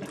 You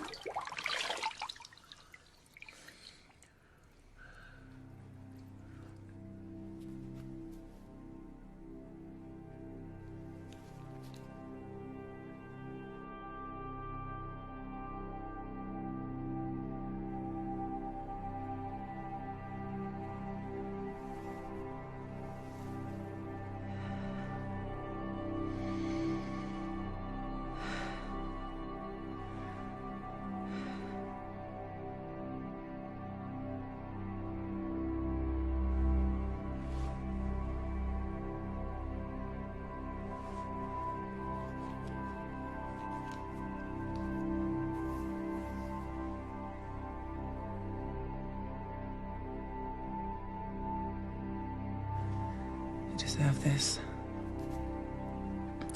deserve this.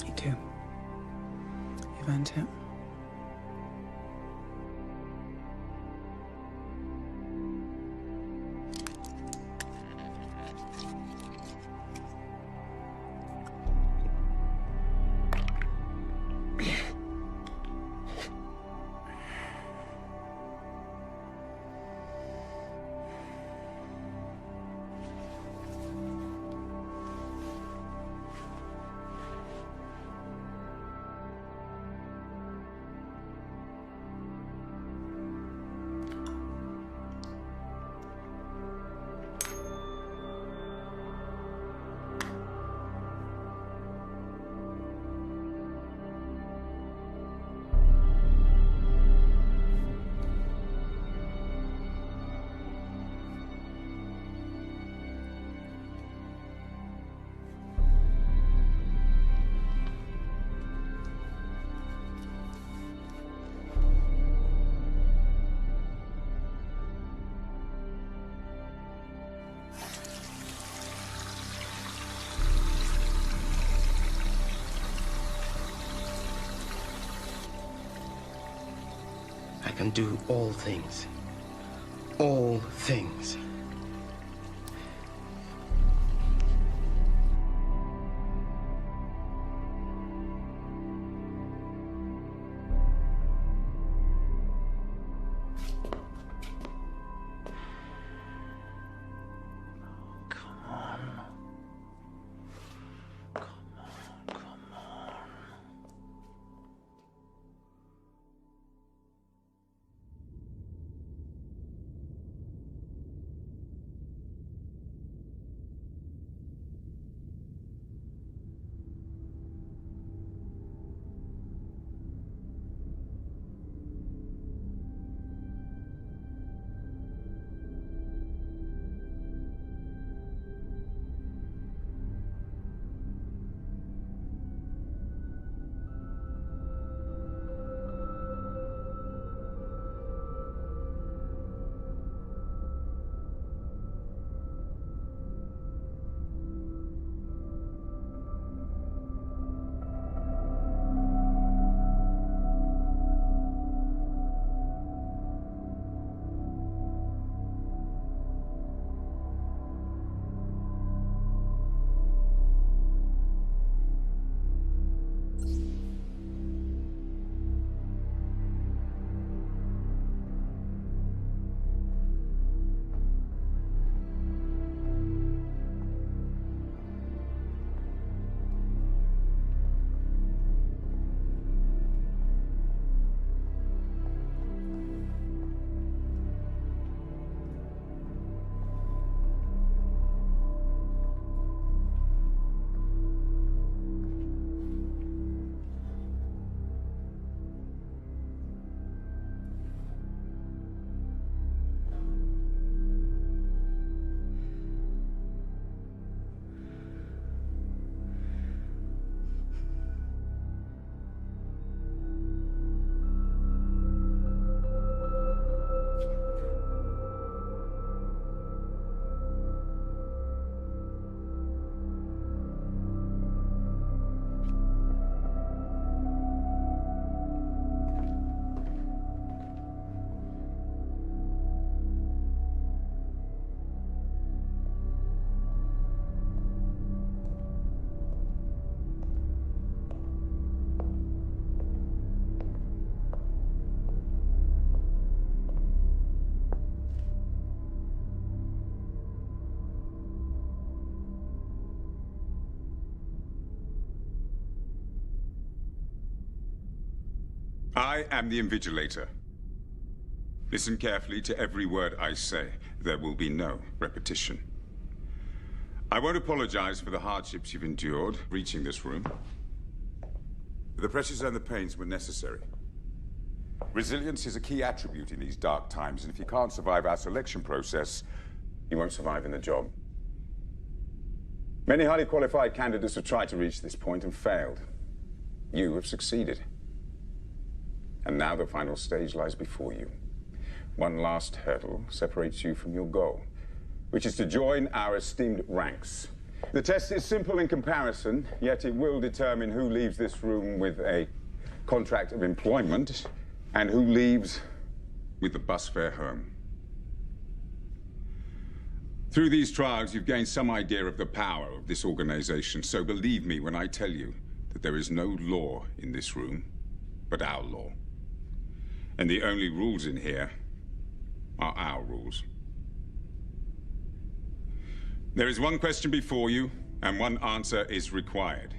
You do. You've earned it. I can do all things. All things. I am the Invigilator. Listen carefully to every word I say. There will be no repetition. I won't apologize for the hardships you've endured reaching this room. The pressures and the pains were necessary. Resilience is a key attribute in these dark times, and if you can't survive our selection process, you won't survive in the job. Many highly qualified candidates have tried to reach this point and failed. You have succeeded. And now the final stage lies before you. One last hurdle separates you from your goal, which is to join our esteemed ranks. The test is simple in comparison, yet it will determine who leaves this room with a contract of employment and who leaves with the bus fare home. Through these trials, you've gained some idea of the power of this organization, so believe me when I tell you that there is no law in this room but our law. And the only rules in here are our rules. There is one question before you, and one answer is required.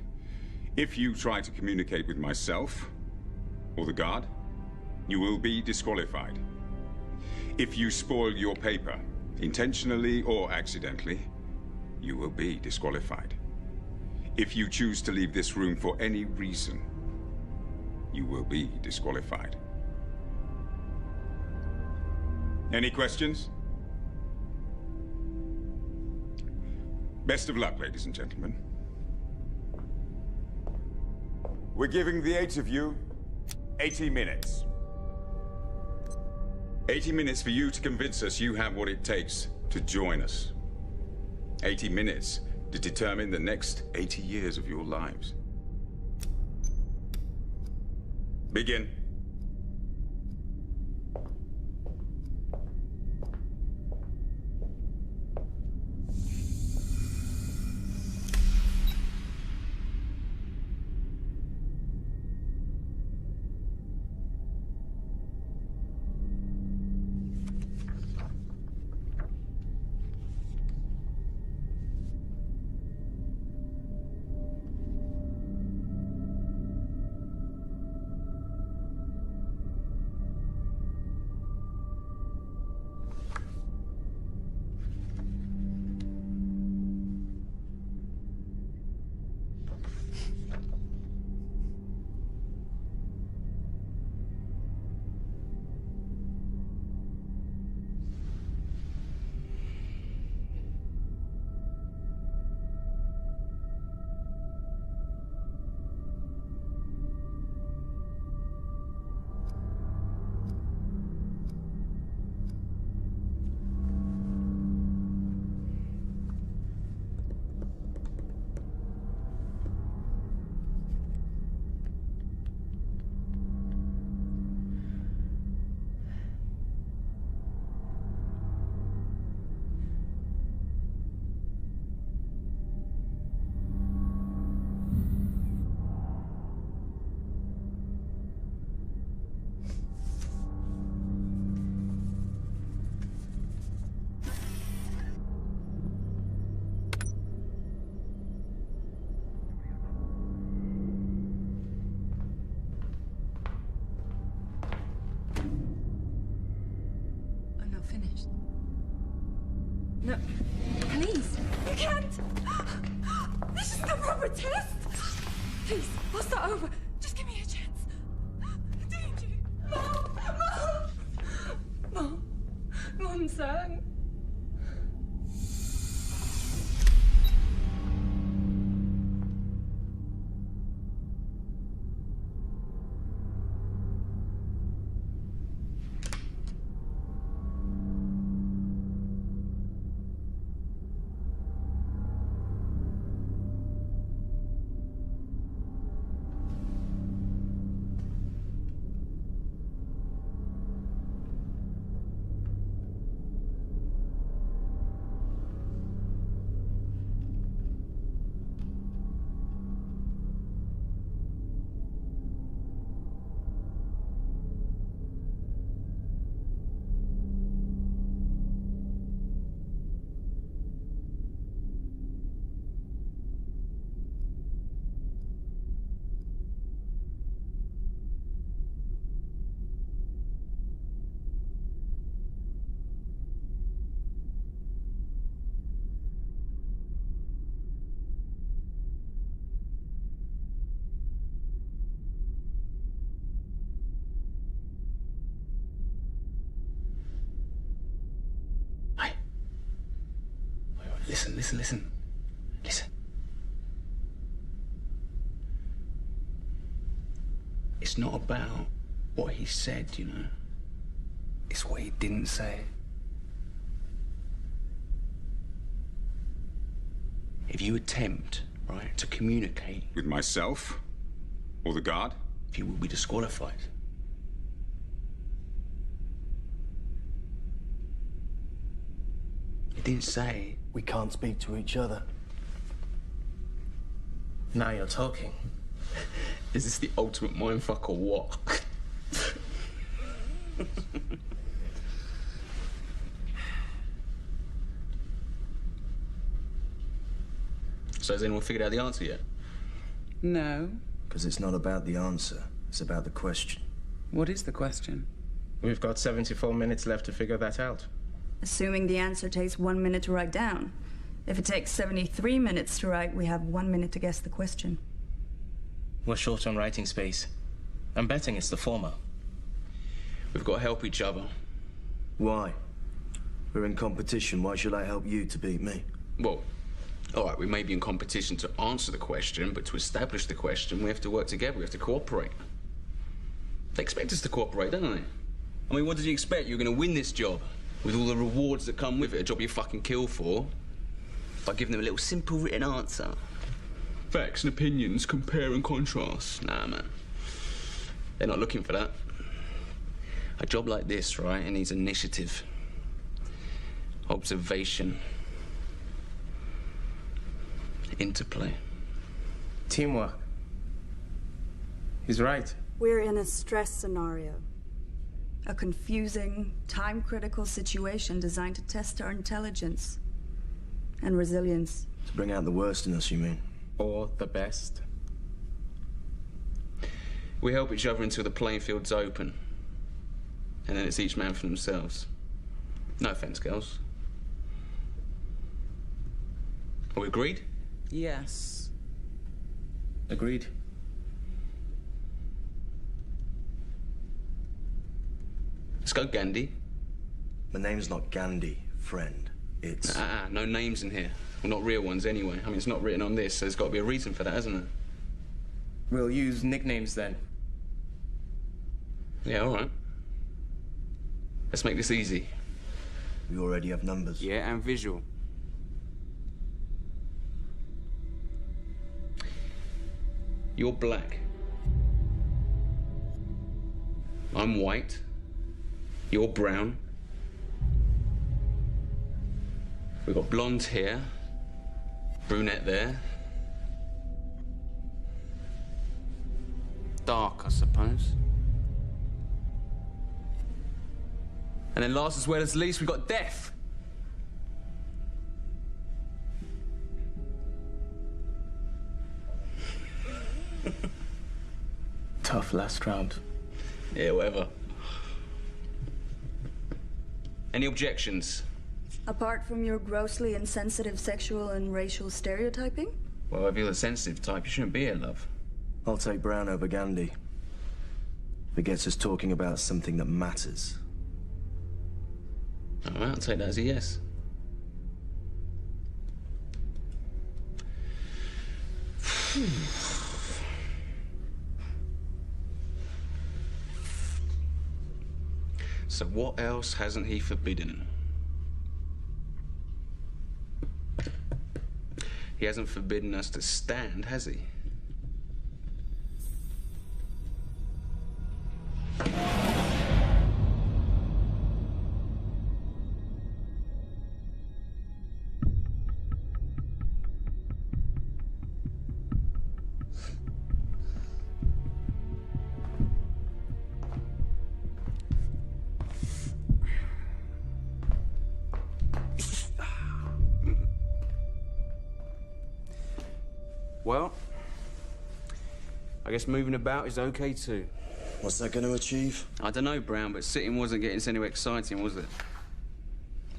If you try to communicate with myself or the guard, you will be disqualified. If you spoil your paper, intentionally or accidentally, you will be disqualified. If you choose to leave this room for any reason, you will be disqualified. Any questions? Best of luck, ladies and gentlemen. We're giving the 8 of you 80 minutes. 80 minutes for you to convince us you have what it takes to join us. 80 minutes to determine the next 80 years of your lives. Begin. No, please, you can't. This is the proper test. Please, I'll start over. Just give me a chance. Danger. Mom! Mom! Mom sang. Listen. Listen. It's not about what he said, you know. It's what he didn't say. If you attempt, right, to communicate... With myself? Or the guard? You will be disqualified. It didn't say... We can't speak to each other. Now you're talking. Is this the ultimate mindfuck or what? So has anyone figured out the answer yet? No. Because it's not about the answer. It's about the question. What is the question? We've got 74 minutes left to figure that out. Assuming the answer takes 1 minute to write down. If it takes 73 minutes to write, we have 1 minute to guess the question. We're short on writing space. I'm betting it's the former. We've got to help each other. Why? We're in competition. Why should I help you to beat me? Well, all right, we may be in competition to answer the question, but to establish the question, we have to work together. We have to cooperate. They expect us to cooperate, don't they? I mean, what did you expect? You're going to win this job with all the rewards that come with it, a job you fucking kill for, by giving them a little simple written answer. Facts and opinions, compare and contrast. Nah, man. They're not looking for that. A job like this, right, it needs initiative, observation, interplay. Teamwork. He's right. We're in a stress scenario. A confusing, time-critical situation designed to test our intelligence and resilience. To bring out the worst in us, you mean? Or the best. We help each other until the playing field's open. And then it's each man for themselves. No offense, girls. Are we agreed? Yes. Agreed. Let's go, Gandhi. My name's not Gandhi, friend. It's... No names in here. Well, not real ones anyway. I mean, it's not written on this, so there's got to be a reason for that, hasn't there? We'll use nicknames then. Yeah, all right. Let's make this easy. We already have numbers. Yeah, and visual. You're black. I'm white. You're brown. We've got blonde hair, brunette there. Dark, I suppose. And then last as well as least, we've got death. Tough last round. Yeah, whatever. Any objections? Apart from your grossly insensitive sexual and racial stereotyping? Well, if you're the sensitive type, you shouldn't be here, love. I'll take Brown over Gandhi. If it gets us talking about something that matters. All right, I'll take that as a yes. So what else hasn't he forbidden? He hasn't forbidden us to stand, has he? Well, I guess moving about is okay too. What's that going to achieve? I don't know, Brown, but sitting wasn't getting us anywhere exciting, was it?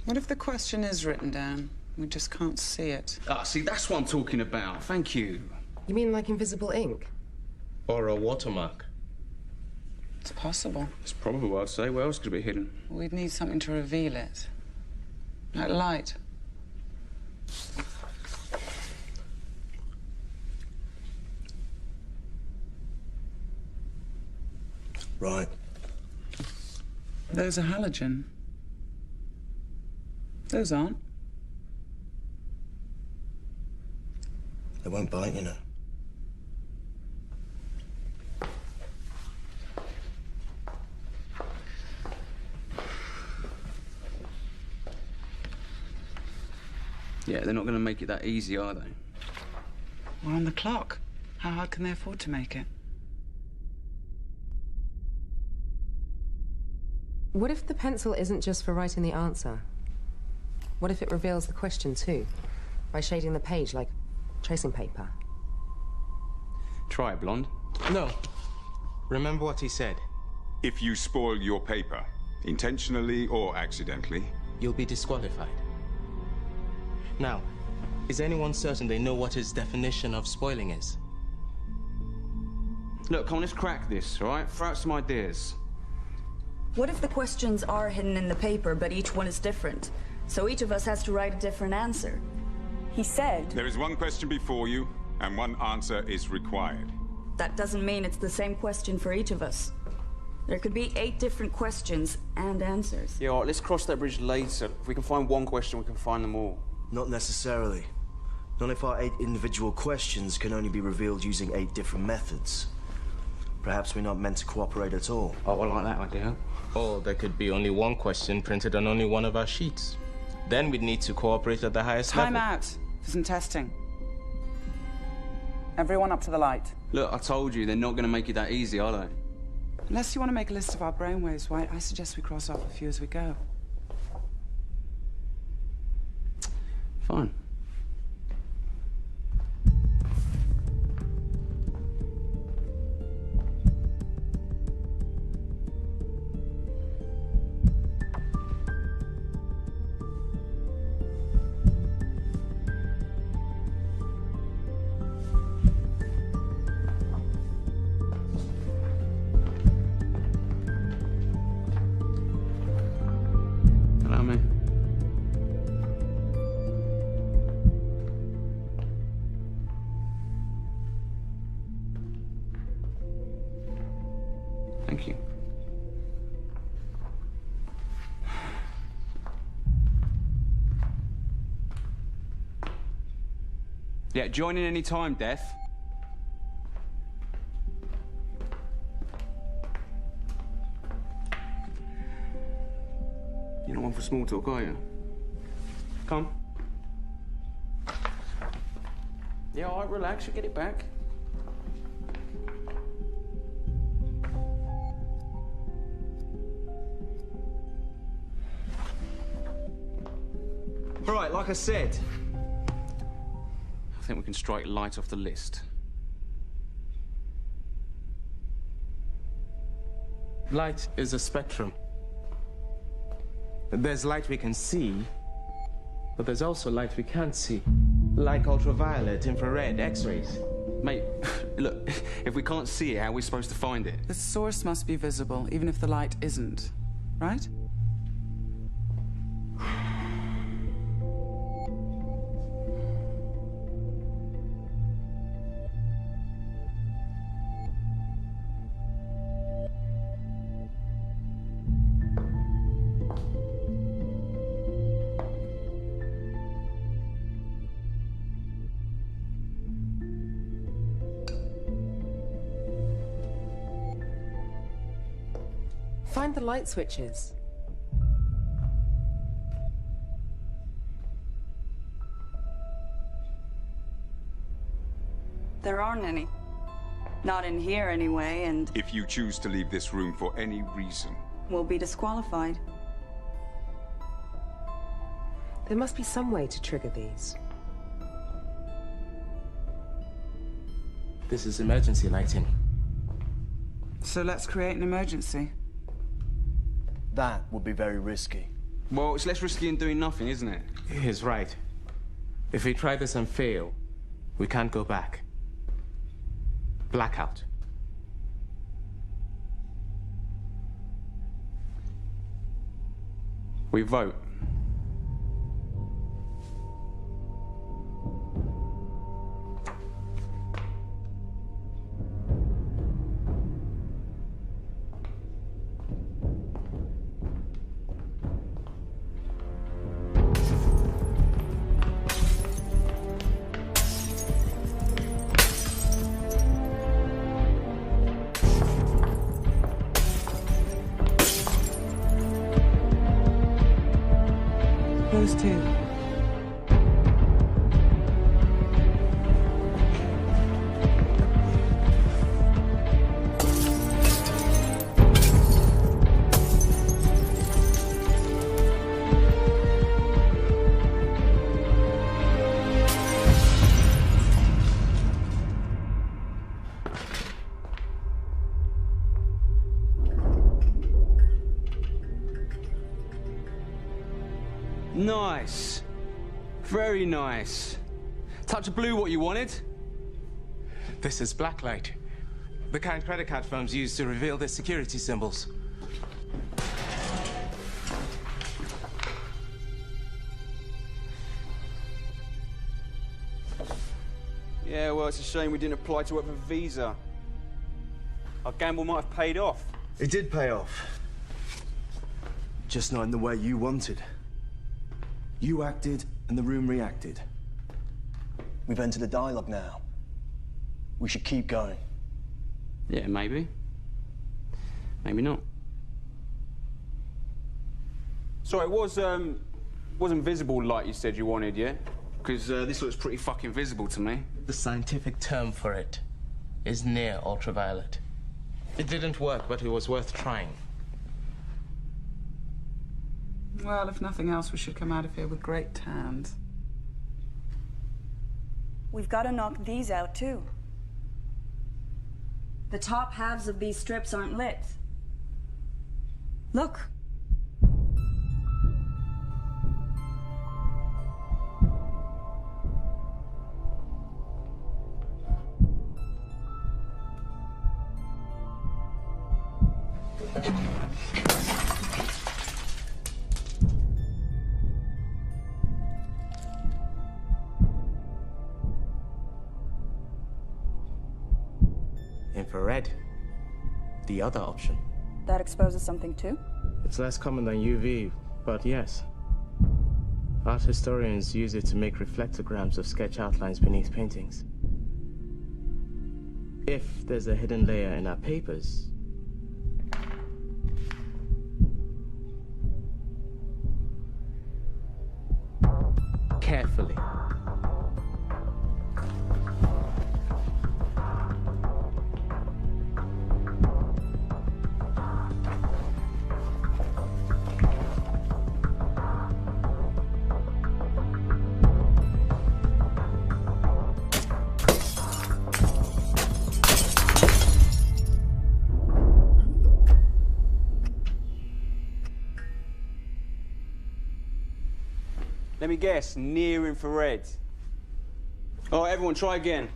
What if the question is written down? We just can't see it. Ah, see, that's what I'm talking about. Thank you. You mean like invisible ink? Or a watermark. It's possible. It's probable, I'd say. Where else could it be hidden? We'd need something to reveal it. Like light. Right. Those are halogen. Those aren't. They won't bite, you know. Yeah, they're not going to make it that easy, are they? We're on the clock. How hard can they afford to make it? What if the pencil isn't just for writing the answer? What if it reveals the question too? By shading the page like tracing paper? Try it, Blonde. No. Remember what he said. If you spoil your paper, intentionally or accidentally, You'll be disqualified. Now, is anyone certain they know what his definition of spoiling is? Look, come on, let's crack this, all right? Throw out some ideas. What if the questions are hidden in the paper, but each one is different? So each of us has to write a different answer. He said... there is one question before you, and one answer is required. That doesn't mean it's the same question for each of us. There could be 8 different questions and answers. Yeah, all right, let's cross that bridge later. If we can find one question, we can find them all. Not necessarily. Not if our 8 individual questions can only be revealed using 8 different methods. Perhaps we're not meant to cooperate at all. Oh, I like that idea. Or there could be only one question printed on only one of our sheets. Then we'd need to cooperate at the highest level. Time out for some testing. Everyone up to the light. Look, I told you, they're not going to make it that easy, are they? Unless you want to make a list of our brainwaves, White, I suggest we cross off a few as we go. Fine. Hello, mate. Thank you. Yeah, join in any time, Death. You're not one for small talk, are you? Come. Yeah, all right, relax, you'll get it back. All right, like I said. I think we can strike light off the list. Light is a spectrum. There's light we can see, but there's also light we can't see. Like ultraviolet, infrared, X-rays. Mate, look, if we can't see it, how are we supposed to find it? The source must be visible, even if the light isn't, right? Find the light switches. There aren't any. Not in here anyway, and If you choose to leave this room for any reason, we'll be disqualified. There must be some way to trigger these. This is emergency lighting. So let's create an emergency. That would be very risky. Well, it's less risky than doing nothing, isn't it? He's right. If we try this and fail, we can't go back. Blackout. We vote. supposed to? Nice. Very nice. Touch of blue what you wanted? This is blacklight. The kind credit card firms use to reveal their security symbols. Yeah, well, it's a shame we didn't apply to work for Visa. Our gamble might have paid off. It did pay off. Just not in the way you wanted. You acted, and the room reacted. We've entered a dialogue now. We should keep going. Yeah, maybe. Maybe not. So it wasn't visible like you said you wanted, yeah? Because this looks pretty fucking visible to me. The scientific term for it is near ultraviolet. It didn't work, but it was worth trying. Well, if nothing else, we should come out of here with great tans. We've got to knock these out, too. The top halves of these strips aren't lit. Look. Infrared. The other option. That exposes something, too? It's less common than UV, but yes. Art historians use it to make reflectograms of sketch outlines beneath paintings. If there's a hidden layer in our papers, carefully. Let me guess, near infrared. All right, everyone, try again.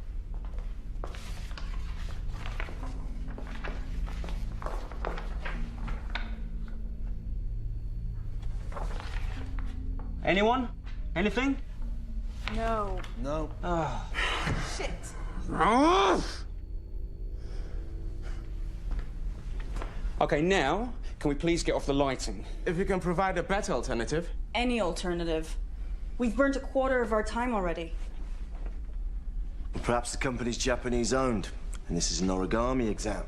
Anyone? Anything? No. No. Oh. Shit. Okay, now, can we please get off the lighting? If you can provide a better alternative. Any alternative. We've burnt a quarter of our time already. Perhaps the company's Japanese owned, and this is an origami exam.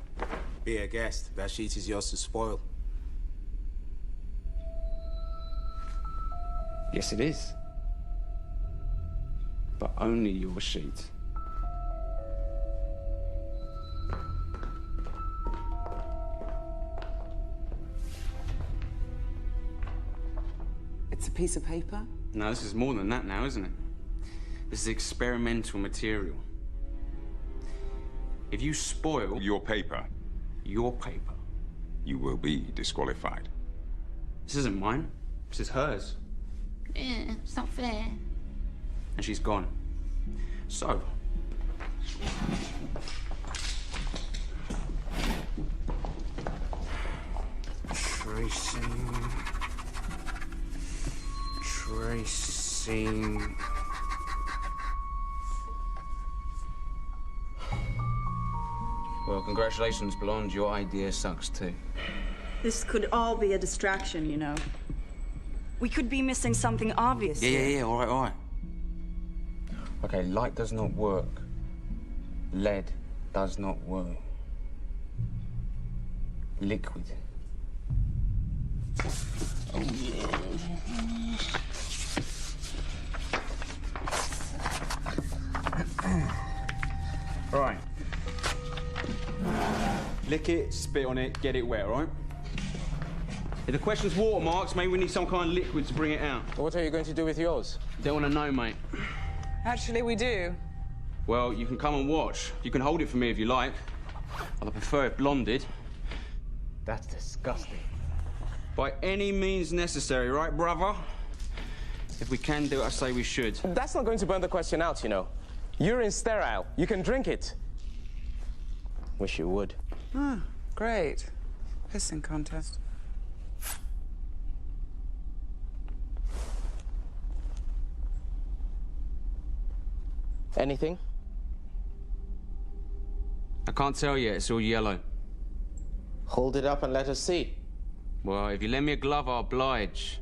Be a guest. That sheet is yours to spoil. Yes, it is. But only your sheet. It's a piece of paper? No, this is more than that now, isn't it? This is experimental material. If you spoil Your paper, your paper, you will be disqualified. this isn't mine. This is hers. Yeah, it's not fair. And she's gone. So, tracing. Well, congratulations, Blonde. Your idea sucks too. This could all be a distraction, you know. We could be missing something obvious. Yeah, all right. Okay, light does not work. Lead does not work. Liquid. Oh, yeah. Lick it, spit on it, get it wet, all right? If the question's watermarks, maybe we need some kind of liquid to bring it out. What are you going to do with yours? Don't want to know, mate. Actually, we do. Well, you can come and watch. You can hold it for me if you like. I'd prefer it blonded. That's disgusting. By any means necessary, right, brother? If we can do it, I say we should. That's not going to burn the question out, you know. Urine's sterile. You can drink it. Wish you would. Ah, great. Pissing contest. Anything? I can't tell yet. It's all yellow. Hold it up and let us see. Well, if you lend me a glove, I'll oblige.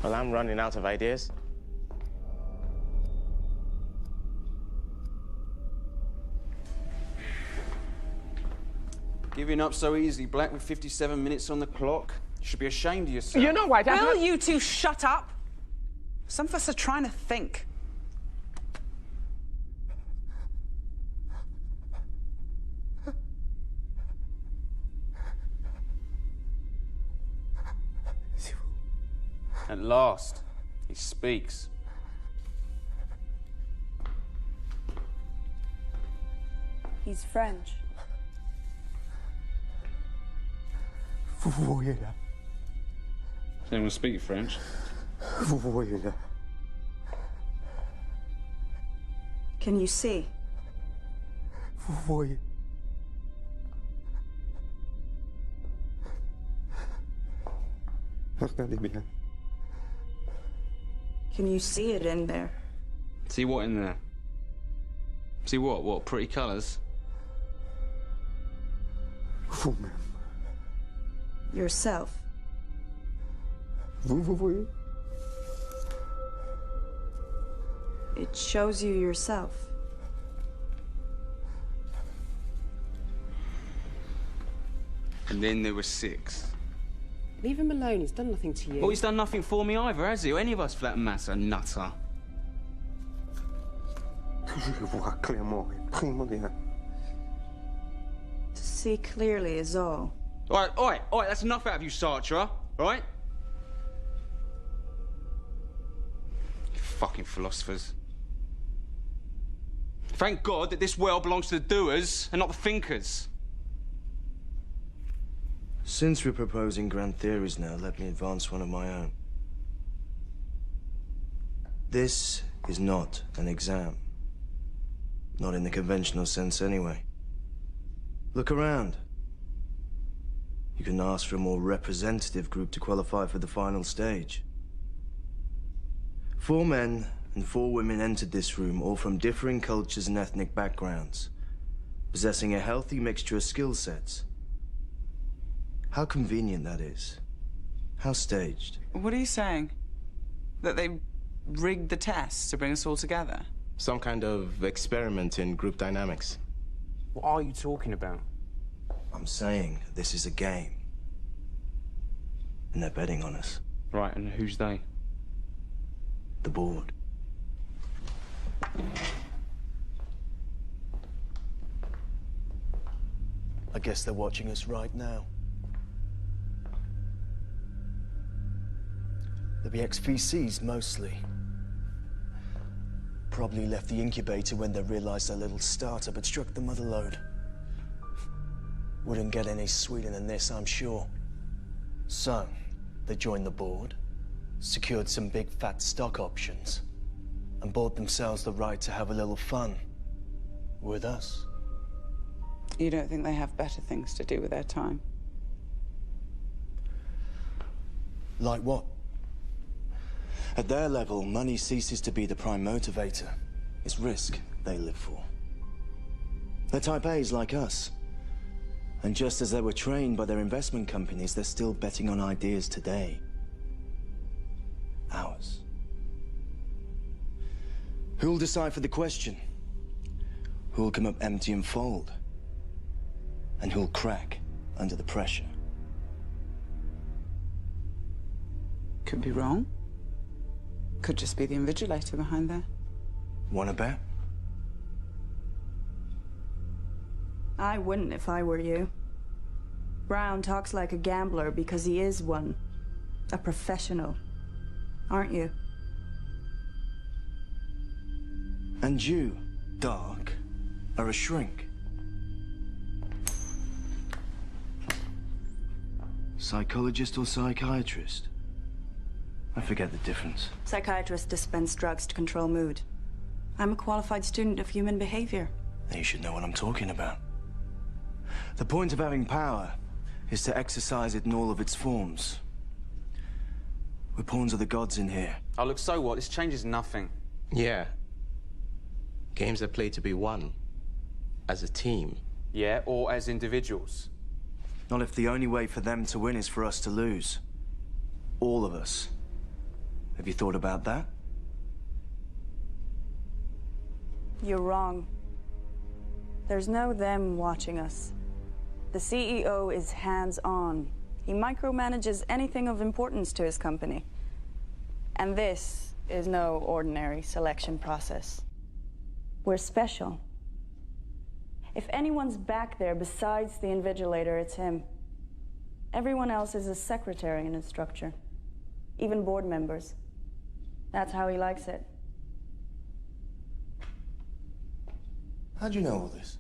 Well, I'm running out of ideas. Giving up so easily, Black, with 57 minutes on the clock. You should be ashamed of yourself. You know why, Dad? Will you two shut up? Some of us are trying to think. At last, he speaks. He's French. Does anyone speak French? Can you see? Can you see it in there? See what in there? See what? What? Pretty colours? Yourself. It shows you yourself. And then there were 6. Leave him alone. He's done nothing to you. Well, he's done nothing for me either, has he? Or any of us, for that matter, nutter. To see clearly is all. All right, that's enough out of you, Sartre, all right? You fucking philosophers. Thank God that this world belongs to the doers and not the thinkers. Since we're proposing grand theories now, let me advance one of my own. This is not an exam. Not in the conventional sense, anyway. Look around. You can ask for a more representative group to qualify for the final stage. 4 men and 4 women entered this room, all from differing cultures and ethnic backgrounds, possessing a healthy mixture of skill sets. How convenient that is. How staged. What are you saying? That they rigged the tests to bring us all together? Some kind of experiment in group dynamics. What are you talking about? I'm saying this is a game. And they're betting on us. Right, and who's they? The board. I guess they're watching us right now. They'll be ex-VCs, mostly. Probably left the incubator when they realized their little startup had struck the mother lode. Wouldn't get any sweeter than this, I'm sure. So, they joined the board, secured some big fat stock options, and bought themselves the right to have a little fun. With us. You don't think they have better things to do with their time? Like what? At their level, money ceases to be the prime motivator. It's risk they live for. They're type A's like us. And just as they were trained by their investment companies, they're still betting on ideas today. Ours. Who'll decipher the question? Who'll come up empty and fold? And who'll crack under the pressure? Could be wrong. Could just be the invigilator behind there. Wanna bet? I wouldn't if I were you. Brown talks like a gambler because he is one. A professional. Aren't you? And you, Dark, are a shrink. Psychologist or psychiatrist? I forget the difference. Psychiatrists dispense drugs to control mood. I'm a qualified student of human behavior. Then you should know what I'm talking about. The point of having power is to exercise it in all of its forms. We're pawns of the gods in here. Oh, look, so what? This changes nothing. Yeah. Games are played to be won. As a team. Yeah, or as individuals. Not if the only way for them to win is for us to lose. All of us. Have you thought about that? You're wrong. There's no them watching us. The CEO is hands-on. He micromanages anything of importance to his company. And this is no ordinary selection process. We're special. If anyone's back there besides the invigilator, it's him. Everyone else is a secretary in his structure. Even board members. That's how he likes it. How'd you know all this?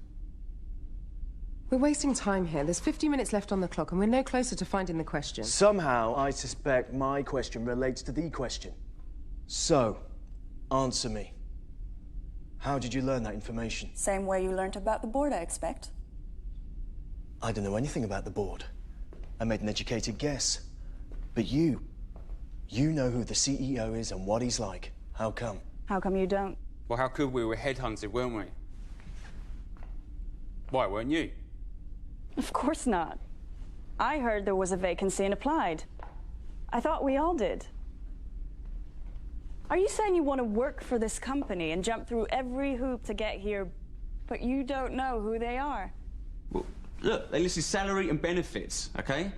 We're wasting time here. There's 50 minutes left on the clock, and we're no closer to finding the question. Somehow, I suspect my question relates to the question. So, answer me. How did you learn that information? Same way you learnt about the board, I expect. I don't know anything about the board. I made an educated guess. But you know who the CEO is and what he's like. How come? How come you don't? Well, how could we? We were headhunted, weren't we? Why, weren't you? Of course not. I heard there was a vacancy and applied. I thought we all did. Are you saying you want to work for this company and jump through every hoop to get here, but you don't know who they are? Well, look, they listed salary and benefits, okay?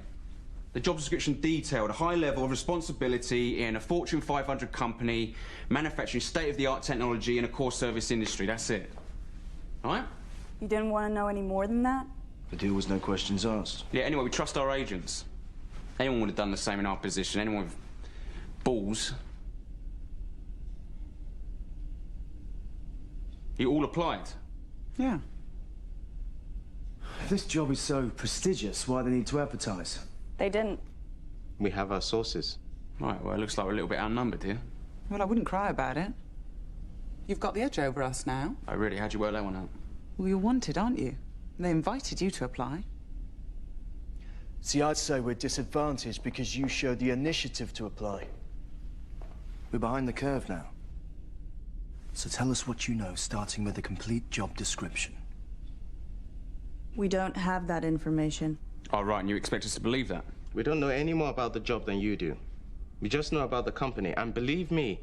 The job description detailed a high level of responsibility in a Fortune 500 company, manufacturing state-of-the-art technology in a core service industry. That's it. All right? You didn't want to know any more than that? The deal was no questions asked. Yeah, anyway, we trust our agents. Anyone would have done the same in our position. Anyone with balls. You all applied? Yeah. If this job is so prestigious, why do they need to advertise? They didn't. We have our sources. Right, well, it looks like we're a little bit outnumbered here. Well, I wouldn't cry about it. You've got the edge over us now. Oh, really? How'd you work that one out? Well, you're wanted, aren't you? They invited you to apply. See, I'd say we're disadvantaged because you showed the initiative to apply. We're behind the curve now. So tell us what you know, starting with a complete job description. We don't have that information. Oh, right, and you expect us to believe that? We don't know any more about the job than you do. We just know about the company, and believe me,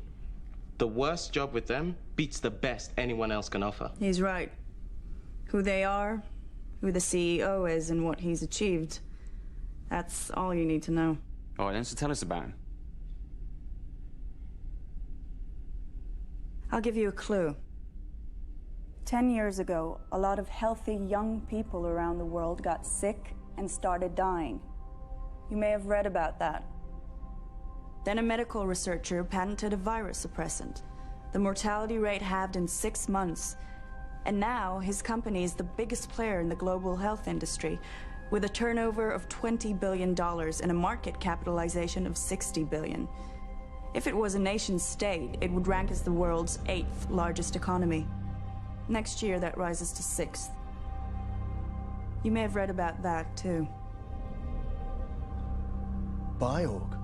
the worst job with them beats the best anyone else can offer. He's right. Who they are, who the CEO is, and what he's achieved. That's all you need to know. All right, then, so tell us about him. I'll give you a clue. 10 years ago, a lot of healthy young people around the world got sick and started dying. You may have read about that. Then a medical researcher patented a virus suppressant. The mortality rate halved in 6 months. And now his company is the biggest player in the global health industry, with a turnover of $20 billion and a market capitalization of $60 billion. If it was a nation state, it would rank as the world's 8th largest economy. Next year, that rises to 6th. You may have read about that, too. Biorg?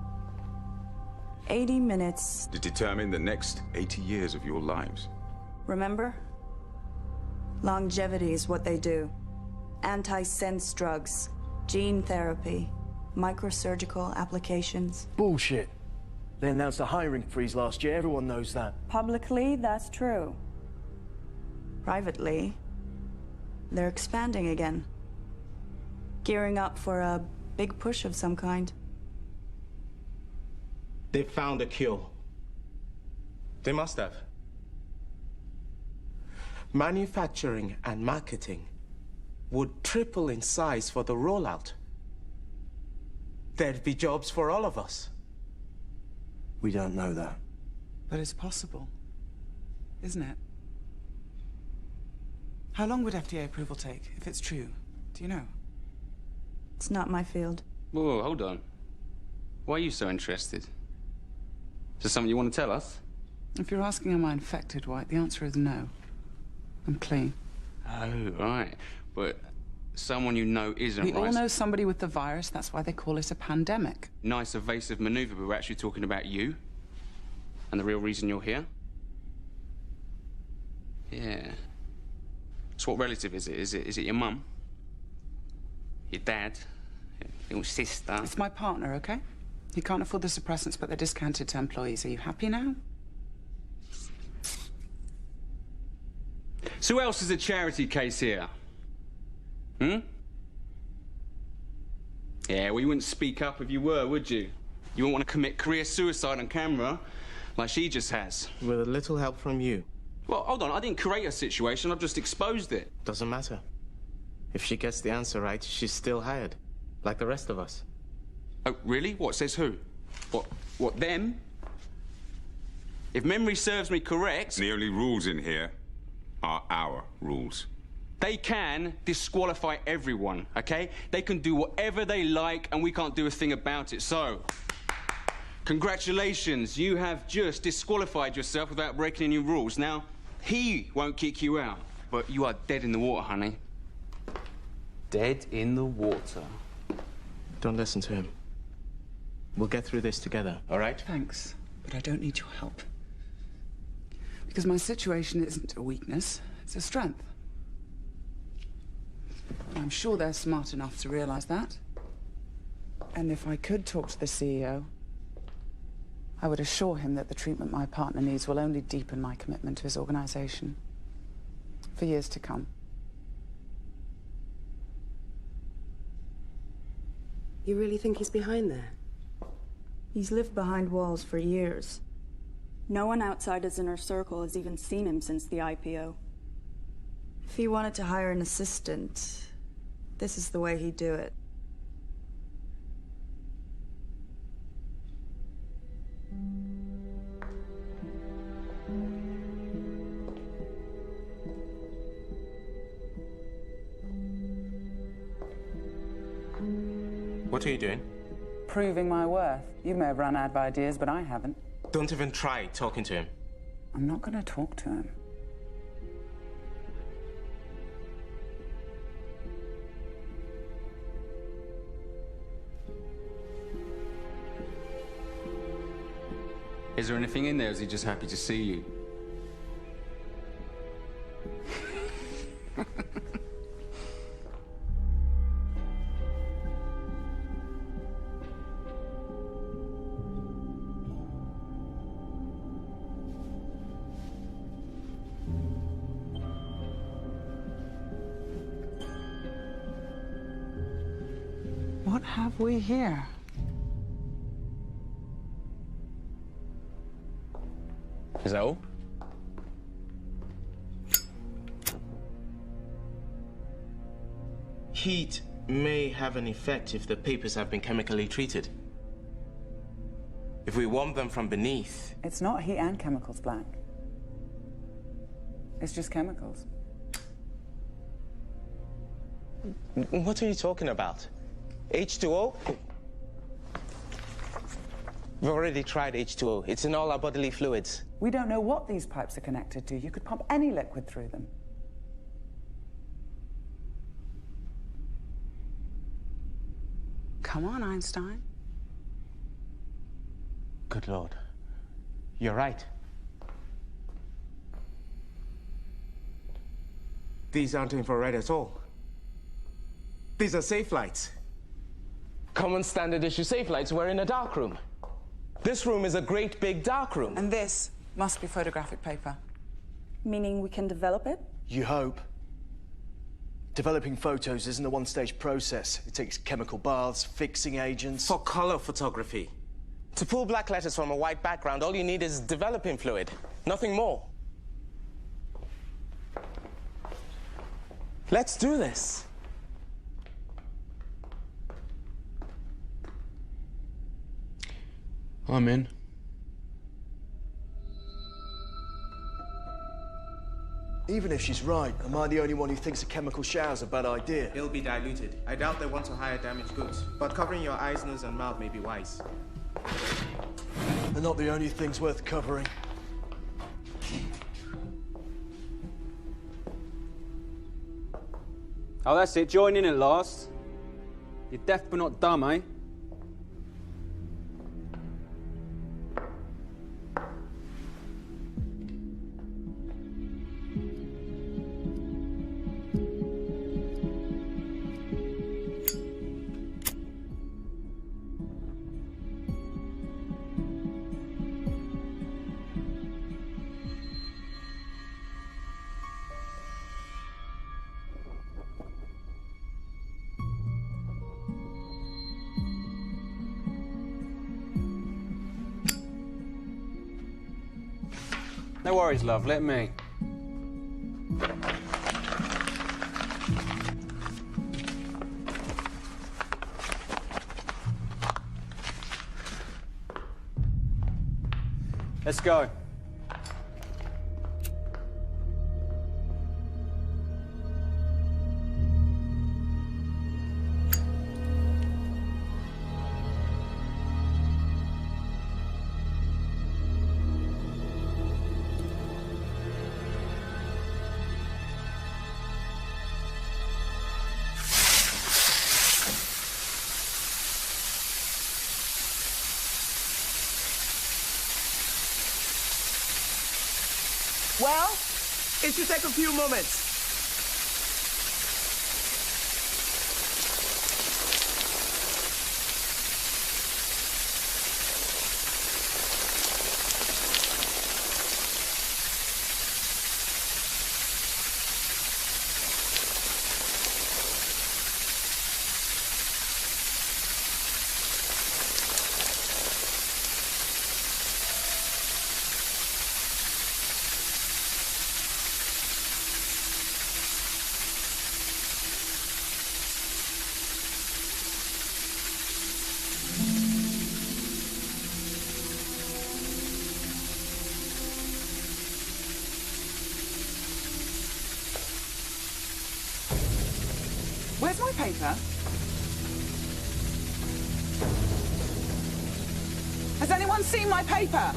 80 minutes. To determine the next 80 years of your lives. Remember? Longevity is what they do. Anti-sense drugs, gene therapy, microsurgical applications. Bullshit. They announced a hiring freeze last year. Everyone knows that. Publicly, that's true. Privately, they're expanding again. Gearing up for a big push of some kind. They found a cure. They must have. Manufacturing and marketing would triple in size for the rollout. There'd be jobs for all of us. We don't know that. But it's possible, isn't it? How long would FDA approval take, if it's true? Do you know? It's not my field. Whoa, hold on. Why are you so interested? Is there something you want to tell us? If you're asking am I infected, White, the answer is no. I'm clean. Oh, right. But someone you know isn't, We right? all know somebody with the virus, that's why they call it a pandemic. Nice evasive maneuver, but we're actually talking about you. And the real reason you're here? Yeah. So what relative is it? Is it your mum? Your dad? Your sister? It's my partner, okay? He can't afford the suppressants, but they're discounted to employees. Are you happy now? So who else is a charity case here? Hmm? Yeah, well, you wouldn't speak up if you were, would you? You wouldn't want to commit career suicide on camera like she just has. With a little help from you. Well, hold on, I didn't create a situation, I've just exposed it. Doesn't matter. If she gets the answer right, she's still hired. Like the rest of us. Oh, really? What, says who? What, them? If memory serves me correct... The only rules in here are our rules. They can disqualify everyone, okay? They can do whatever they like and we can't do a thing about it. So, congratulations, you have just disqualified yourself without breaking any rules. Now, he won't kick you out, but you are dead in the water, honey. Dead in the water. Don't listen to him. We'll get through this together, all right? Thanks, but I don't need your help. Because my situation isn't a weakness, it's a strength. I'm sure they're smart enough to realize that. And if I could talk to the CEO, I would assure him that the treatment my partner needs will only deepen my commitment to his organization for years to come. You really think he's behind there? He's lived behind walls for years. No one outside his inner circle has even seen him since the IPO. If he wanted to hire an assistant, this is the way he'd do it. What are you doing? Proving my worth. You may have run out of ideas, but I haven't. Don't even try talking to him. I'm not going to talk to him. Is there anything in there, or is he just happy to see you? What have we here? Is that all? Heat may have an effect if the papers have been chemically treated. If we warm them from beneath... It's not heat and chemicals, Black. It's just chemicals. What are you talking about? H2O? We've already tried H2O. It's in all our bodily fluids. We don't know what these pipes are connected to. You could pump any liquid through them. Come on, Einstein. Good Lord. You're right. These aren't infrared at all. These are safe lights. Common standard issue safe lights were in a dark room. This room is a great big dark room. And this must be photographic paper. Meaning we can develop it? You hope. Developing photos isn't a one-stage process. It takes chemical baths, fixing agents... For color photography. To pull black letters from a white background, all you need is developing fluid. Nothing more. Let's do this. I'm in. Even if she's right, am I the only one who thinks a chemical shower's a bad idea? It'll be diluted. I doubt they want to hire damaged goods, but covering your eyes, nose, and mouth may be wise. They're not the only things worth covering. Oh, that's it. Join in at last. You're deaf but not dumb, eh? No worries, love. Let me. Let's go. Well, it should take a few moments. Where's my paper? Has anyone seen my paper?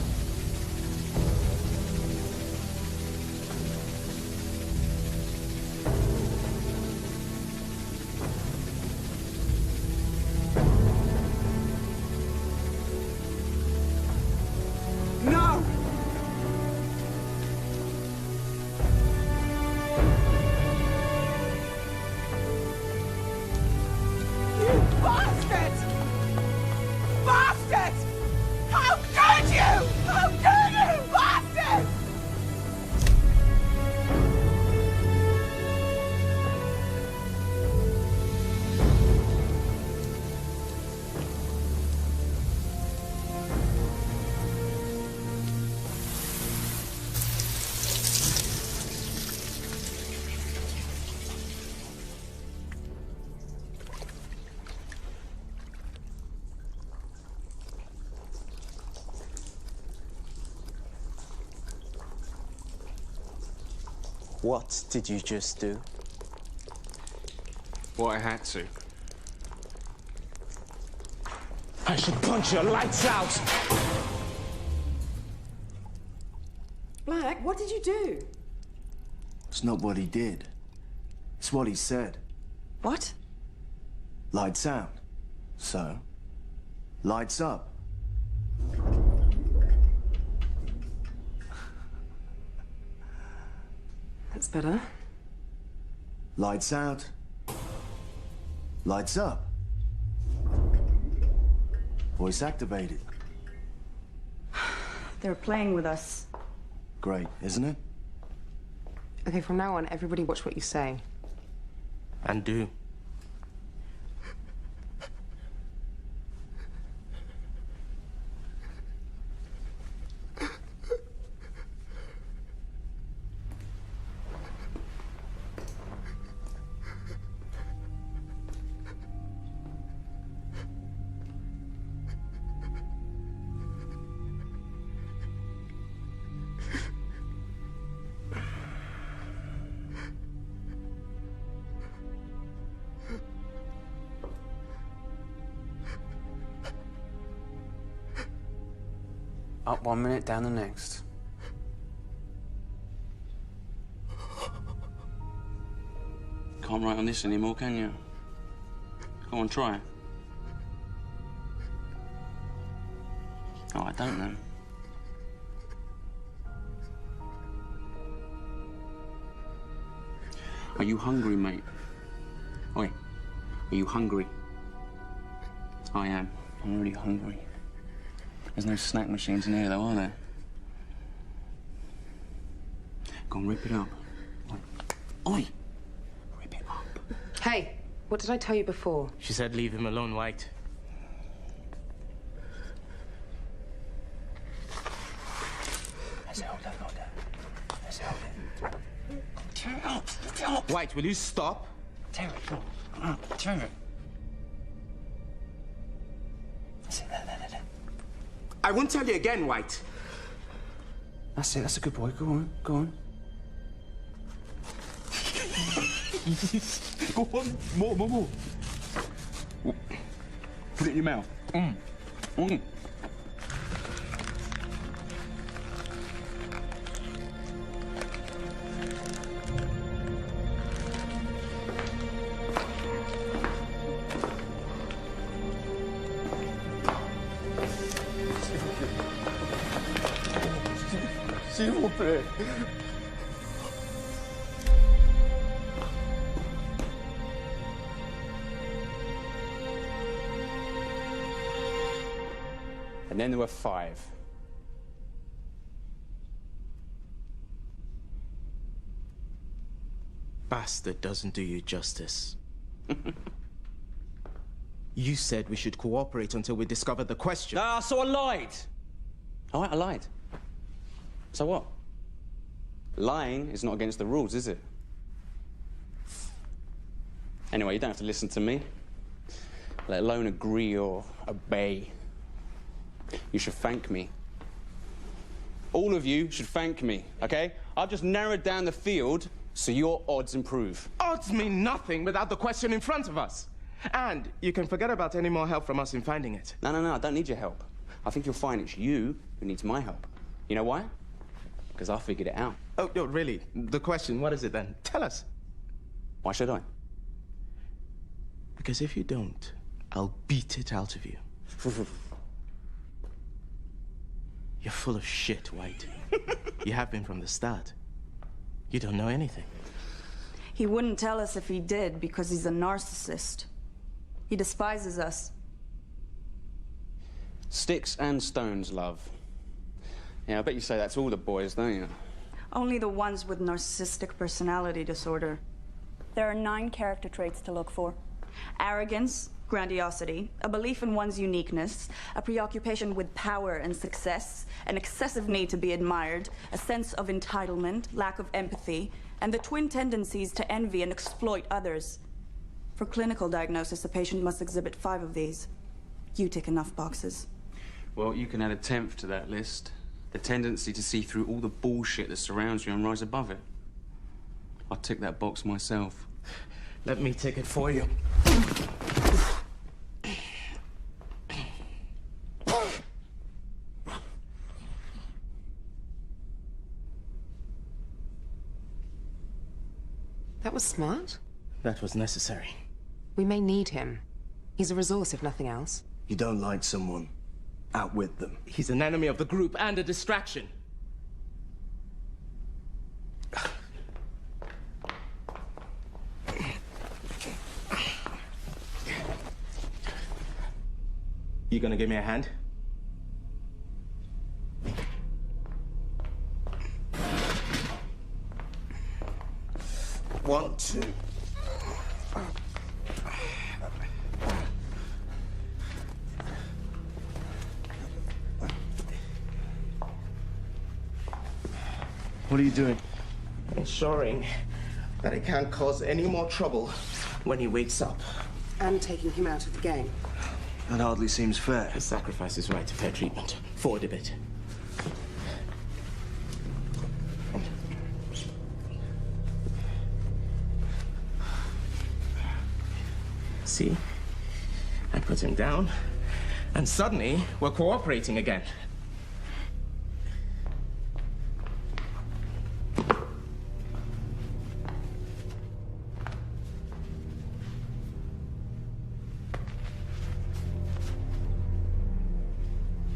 No! Bastard! Bastard! How could you? How could you, bastard! What did you just do? What I had to. I should punch your lights out! Black, what did you do? It's not what he did. It's what he said. What? Lights out. So, lights up. That's better. Lights out. Lights up. Voice activated. They're playing with us. Great, isn't it? Okay, from now on, everybody watch what you say. And do. Up 1 minute, down the next. Can't write on this anymore, can you? Go on, try. Oh, I don't know. Are you hungry, mate? Oi, are you hungry? I am. I'm really hungry. There's no snack machines in here, though, are there? Go on, rip it up. Oi! Rip it up. Hey, what did I tell you before? She said leave him alone, White. Tear it up! Rip it up! White, will you stop? Tear it, go on. Tear it. There. I won't tell you again, White. That's it, that's a good boy. Go on, go on. Go on, more. Put it in your mouth. S'il vous plaît. And then there were 5. Bastard doesn't do you justice. You said we should cooperate until we discover the question. Ah, so I lied. All right, I lied. So what? Lying is not against the rules, is it? Anyway, you don't have to listen to me, let alone agree or obey. You should thank me. All of you should thank me, okay? I've just narrowed down the field so your odds improve. Odds mean nothing without the question in front of us. And you can forget about any more help from us in finding it. No, I don't need your help. I think you'll find it's you who needs my help. You know why? Because I figured it out. Oh, no, really? The question, what is it then? Tell us. Why should I? Because if you don't, I'll beat it out of you. You're full of shit, White. You have been from the start. You don't know anything. He wouldn't tell us if he did because he's a narcissist. He despises us. Sticks and stones, love. Yeah, I bet you say that to all the boys, don't you? Only the ones with narcissistic personality disorder. There are 9 character traits to look for. Arrogance, grandiosity, a belief in one's uniqueness, a preoccupation with power and success, an excessive need to be admired, a sense of entitlement, lack of empathy, and the twin tendencies to envy and exploit others. For clinical diagnosis, a patient must exhibit 5 of these. You tick enough boxes. Well, you can add a 10th to that list. The tendency to see through all the bullshit that surrounds you and rise above it. I'll tick that box myself. Let me tick it for you. That was smart. That was necessary. We may need him. He's a resource, if nothing else. You don't like someone, outwit them. He's an enemy of the group and a distraction. You gonna give me a hand? One, two. What are you doing? Ensuring that it can't cause any more trouble when he wakes up. And taking him out of the game. That hardly seems fair. His sacrifice is right to fair treatment. Forward a bit. See? I put him down, and suddenly we're cooperating again.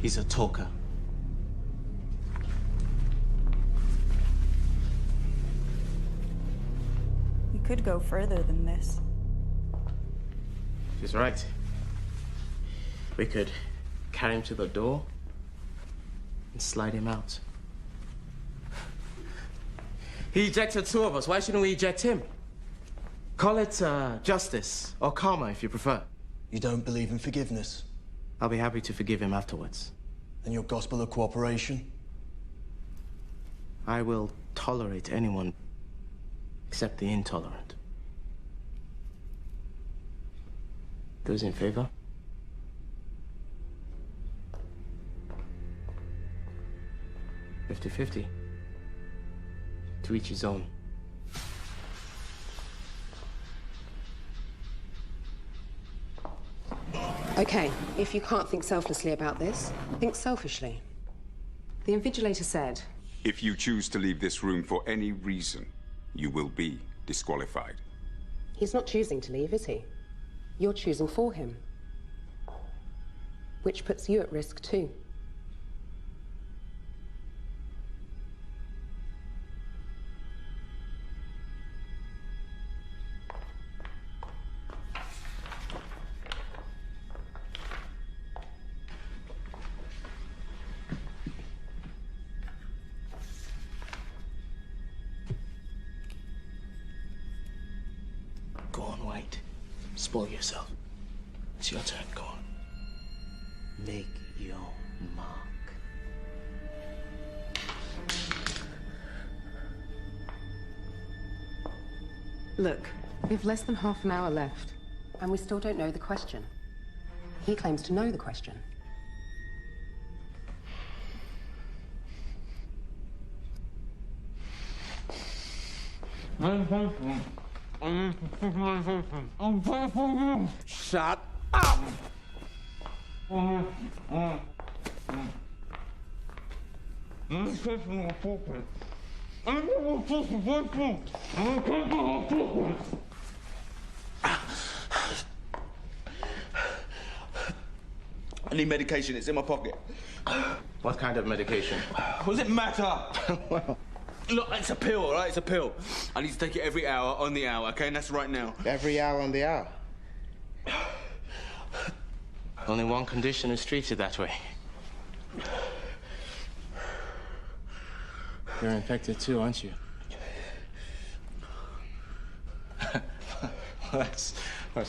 He's a talker. You could go further than this. She's right. We could carry him to the door and slide him out. He ejected two of us. Why shouldn't we eject him? Call it justice or karma if you prefer. You don't believe in forgiveness? I'll be happy to forgive him afterwards. And your gospel of cooperation? I will tolerate anyone except the intolerant. Those in favor? "50-50. To each his own." Okay, if you can't think selflessly about this, think selfishly. The invigilator said, If you choose to leave this room for any reason, you will be disqualified. he's not choosing to leave, is he? You're choosing for him. Which puts you at risk too. Go on, wait. Spoil yourself. It's your turn, go on. Make your mark. Look, we've less than half an hour left, and we still don't know the question. He claims to know the question. Shut up! I need medication. It's in my pocket. What kind of medication? What does it matter? Look, it's a pill, all right? It's a pill. I need to take it every hour on the hour, okay? And that's right now. Every hour on the hour. Only one condition is treated that way. You're infected too, aren't you? That's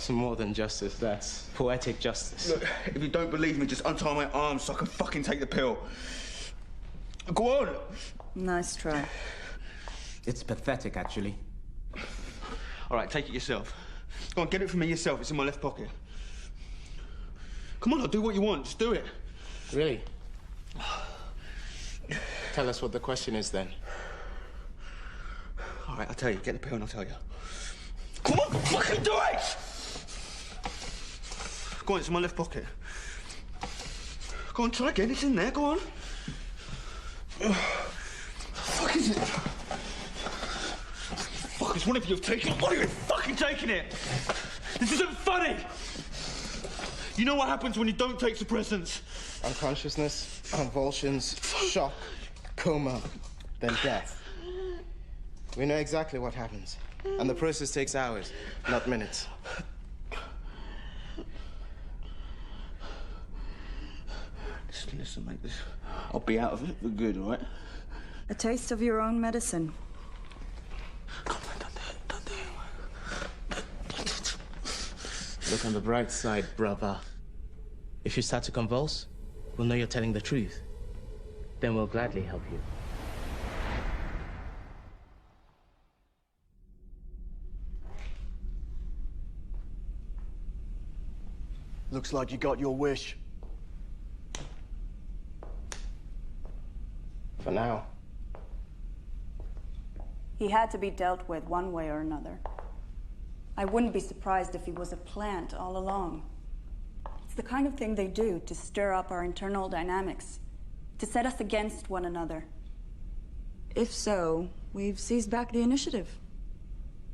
more than justice. That's poetic justice. Look, if you don't believe me, just untie my arms so I can fucking take the pill. Go on. Nice try. It's pathetic, actually. All right, take it yourself. Go on, get it from me yourself. It's in my left pocket. Come on, I'll do what you want. Just do it. Really? Tell us what the question is, then. All right, I'll tell you. Get the pill and I'll tell you. Come on, fucking do it! Go on, it's in my left pocket. Go on, try again. It's in there. Go on. What the fuck is it? Fuck, it's one of you have taken it. One of you have fucking taken it! This isn't funny! You know what happens when you don't take suppressants? Unconsciousness, convulsions, shock, coma, then death. We know exactly what happens. And the process takes hours, not minutes. Listen, mate, I'll be out of it for good, all right? A taste of your own medicine. Come on, don't do it. Look on the bright side, brother. If you start to convulse, we'll know you're telling the truth. Then we'll gladly help you. Looks like you got your wish. For now. He had to be dealt with one way or another. I wouldn't be surprised if he was a plant all along. It's the kind of thing they do to stir up our internal dynamics, to set us against one another. If so, we've seized back the initiative.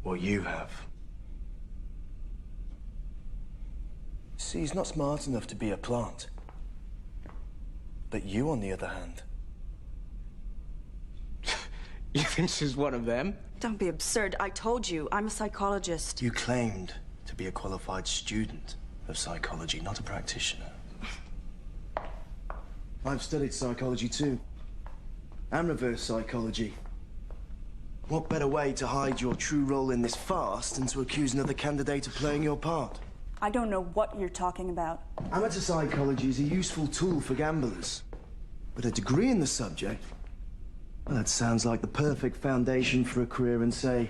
Well, you have. See, he's not smart enough to be a plant. But you, on the other hand... You think she's one of them? Don't be absurd. I told you, I'm a psychologist. You claimed to be a qualified student of psychology, not a practitioner. I've studied psychology too, and reverse psychology. What better way to hide your true role in this farce than to accuse another candidate of playing your part? I don't know what you're talking about. Amateur psychology is a useful tool for gamblers, but a degree in the subject, well, that sounds like the perfect foundation for a career in, say,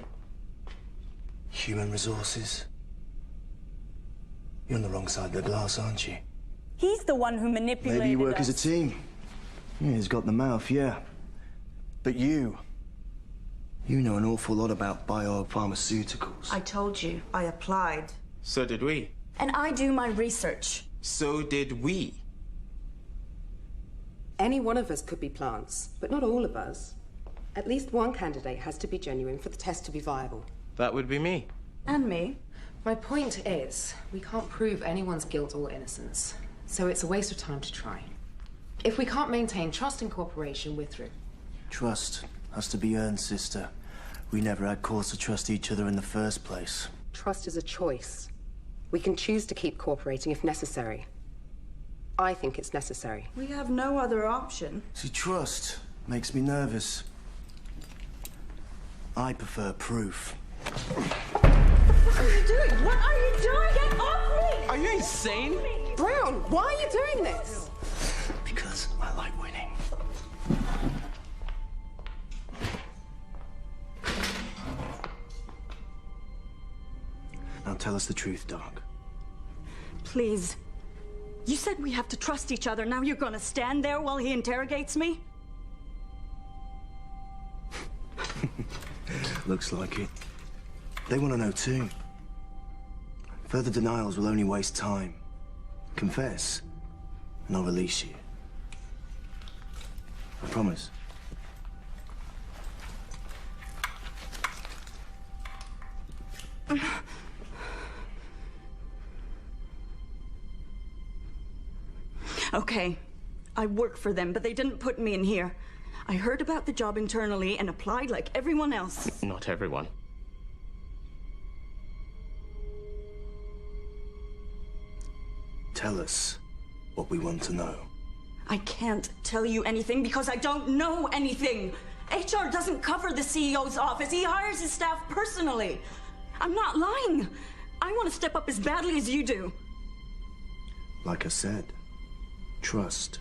human resources. You're on the wrong side of the glass, aren't you? He's the one who manipulated Maybe you work us. as a team. Yeah, he's got the mouth, yeah. But you know an awful lot about biopharmaceuticals. I told you, I applied. So did we. And I do my research. So did we. Any one of us could be plants, but not all of us. At least one candidate has to be genuine for the test to be viable. That would be me. And me. My point is, we can't prove anyone's guilt or innocence, so it's a waste of time to try. If we can't maintain trust and cooperation, we're through. Trust has to be earned, sister. We never had cause to trust each other in the first place. Trust is a choice. We can choose to keep cooperating if necessary. I think it's necessary. We have no other option. See, trust makes me nervous. I prefer proof. What are you doing? What are you doing? Get off me! Are you insane? Brown, why are you doing this? Because I like winning. Now tell us the truth, Doc. Please. You said we have to trust each other. Now you're gonna stand there while he interrogates me? Looks like it. They want to know too. Further denials will only waste time. Confess, and I'll release you. I promise. Okay, I work for them, but they didn't put me in here. I heard about the job internally and applied like everyone else. Not everyone. Tell us what we want to know. I can't tell you anything because I don't know anything. HR doesn't cover the CEO's office. He hires his staff personally. I'm not lying. I want to step up as badly as you do. Like I said, trust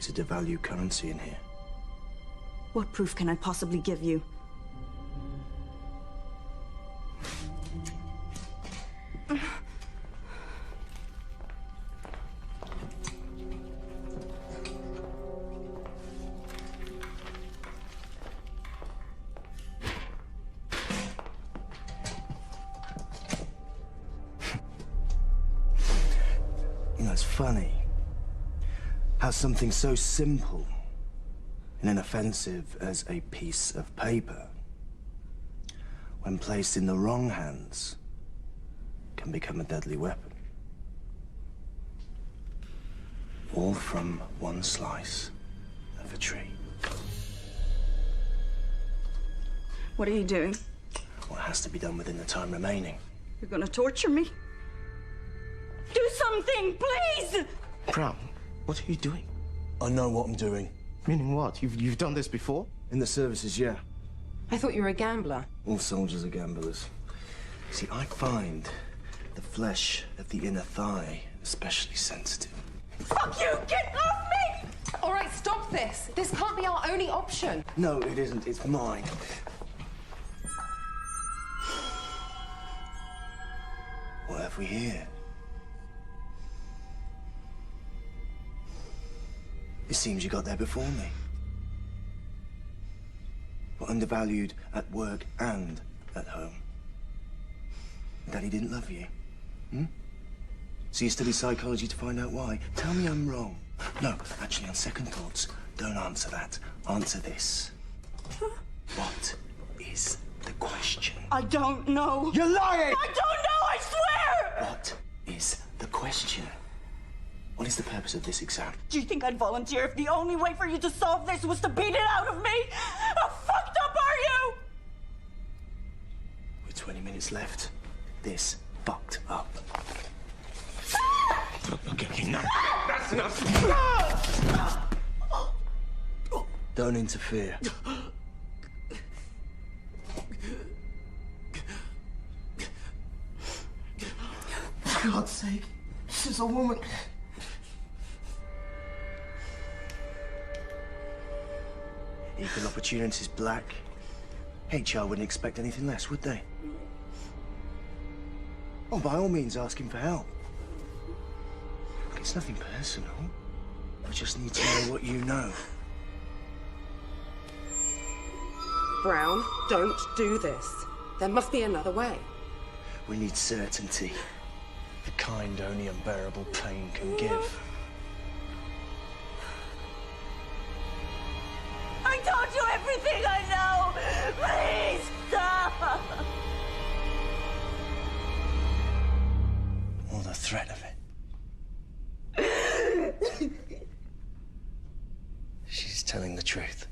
is a devalued currency in here. What proof can I possibly give you? You know, it's funny how something so simple and inoffensive as a piece of paper, when placed in the wrong hands, can become a deadly weapon. All from one slice of a tree. What are you doing? What has to be done within the time remaining. You're gonna torture me? Do something, please! Brown, what are you doing? I know what I'm doing. Meaning what? You've done this before? In the services, yeah. I thought you were a gambler. All soldiers are gamblers. See, I find the flesh of the inner thigh especially sensitive. Fuck you! Get off me! All right, stop this. This can't be our only option. No, it isn't. It's mine. What have we here? It seems you got there before me. Were undervalued at work and at home. Daddy didn't love you. So you studied psychology to find out why? Tell me I'm wrong. No, actually, on second thoughts, don't answer that. Answer this. What is the question? I don't know. You're lying! I don't know, I swear! What is the question? What is the purpose of this exam? Do you think I'd volunteer if the only way for you to solve this was to beat it out of me? How fucked up are you? With 20 minutes left, this fucked up. Okay, no. That's enough. Don't interfere. For God's sake, this is a woman. Equal opportunities black. HR wouldn't expect anything less, would they? Oh, by all means, ask him for help. It's nothing personal. I just need to know what you know. Brown, don't do this. There must be another way. We need certainty. The kind only unbearable pain can give. I told you everything I know! Please stop! Or the threat of it. She's telling the truth.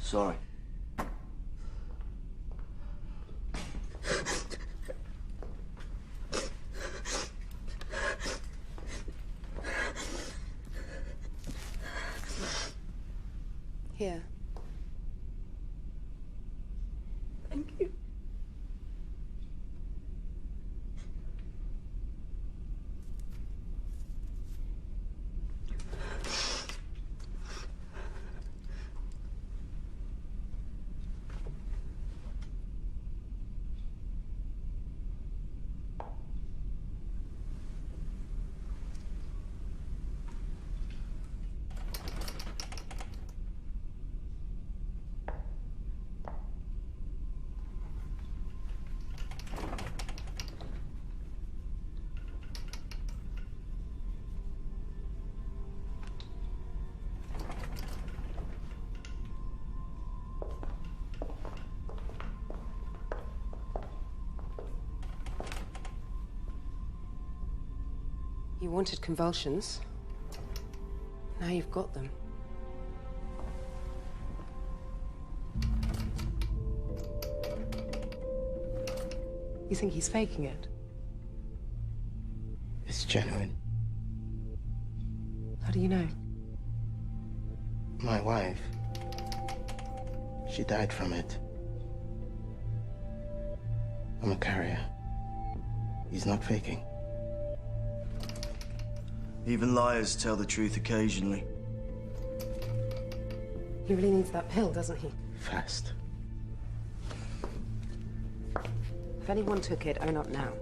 Sorry. Here. Thank you. You wanted convulsions. Now you've got them. You think he's faking it? It's genuine. How do you know? My wife. She died from it. I'm a carrier. He's not faking. Even liars tell the truth occasionally. He really needs that pill, doesn't he? Fast. If anyone took it, own up now.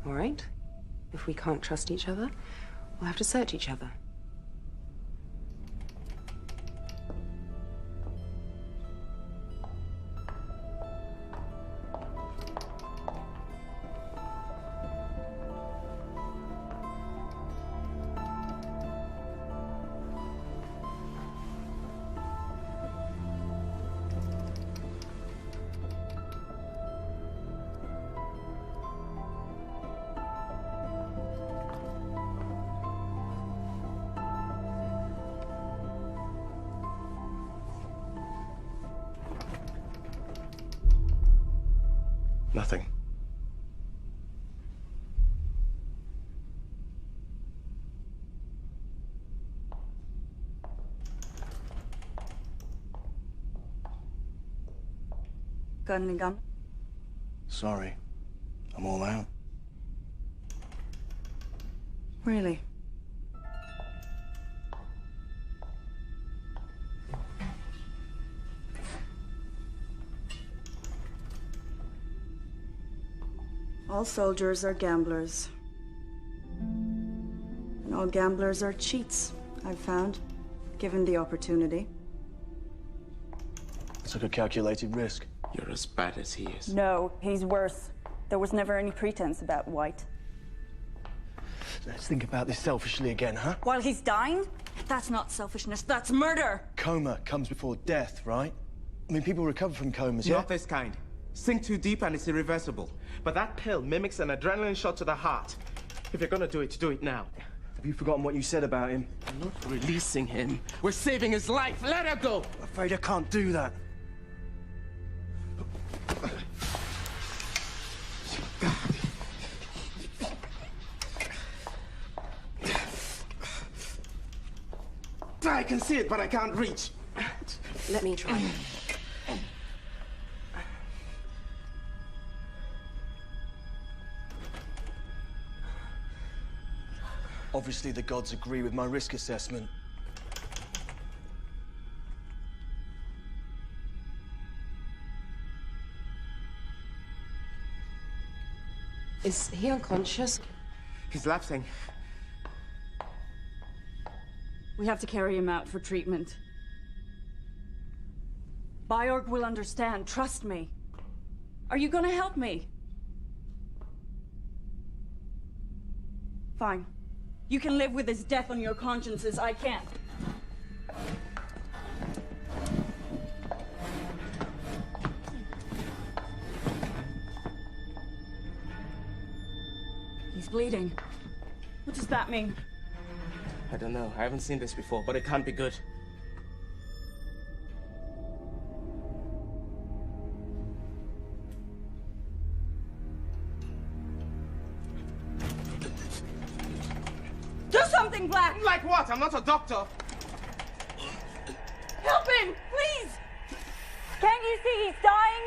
All right? If we can't trust each other, we'll have to search each other. Nothing. Got any gun? Sorry. I'm all out. Really? All soldiers are gamblers. And all gamblers are cheats, I've found, given the opportunity. It's like a calculated risk. You're as bad as he is. No, he's worse. There was never any pretense about White. Let's think about this selfishly again, huh? While he's dying? That's not selfishness, that's murder! Coma comes before death, right? I mean, people recover from comas, yeah? Not this kind. Sink too deep and it's irreversible. But that pill mimics an adrenaline shot to the heart. If you're gonna do it now. Have you forgotten what you said about him? I'm not releasing him. We're saving his life. Let her go! I'm afraid I can't do that. I can see it, but I can't reach. Let me try. Obviously, the gods agree with my risk assessment. Is he unconscious? He's lapsing. We have to carry him out for treatment. Byorg will understand, trust me. Are you gonna help me? Fine. You can live with his death on your consciences, I can't. He's bleeding. What does that mean? I don't know. I haven't seen this before, but it can't be good. Do something, Black! Like what? I'm not a doctor. Help him, please! Can't you see he's dying?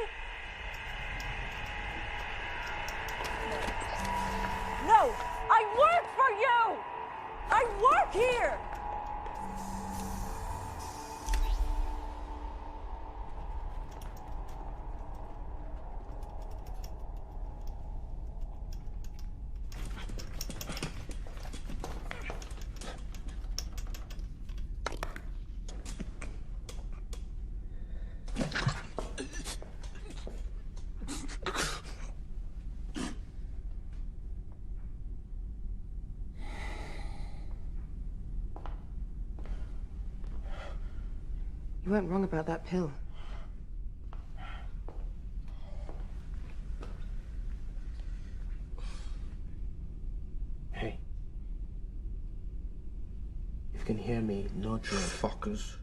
No! I work for you! I work here! You weren't wrong about that pill. Hey. If you can hear me, nod your fuckers.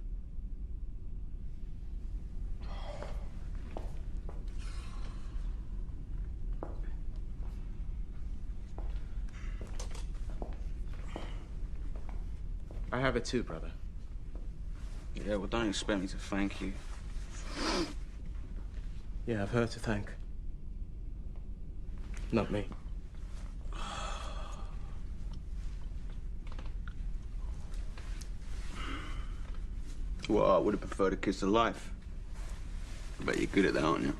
I have it too, brother. Yeah, well, don't expect me to thank you. Yeah, I've her to thank. Not me. Well, I would have preferred a kiss of life. I bet you're good at that, aren't you?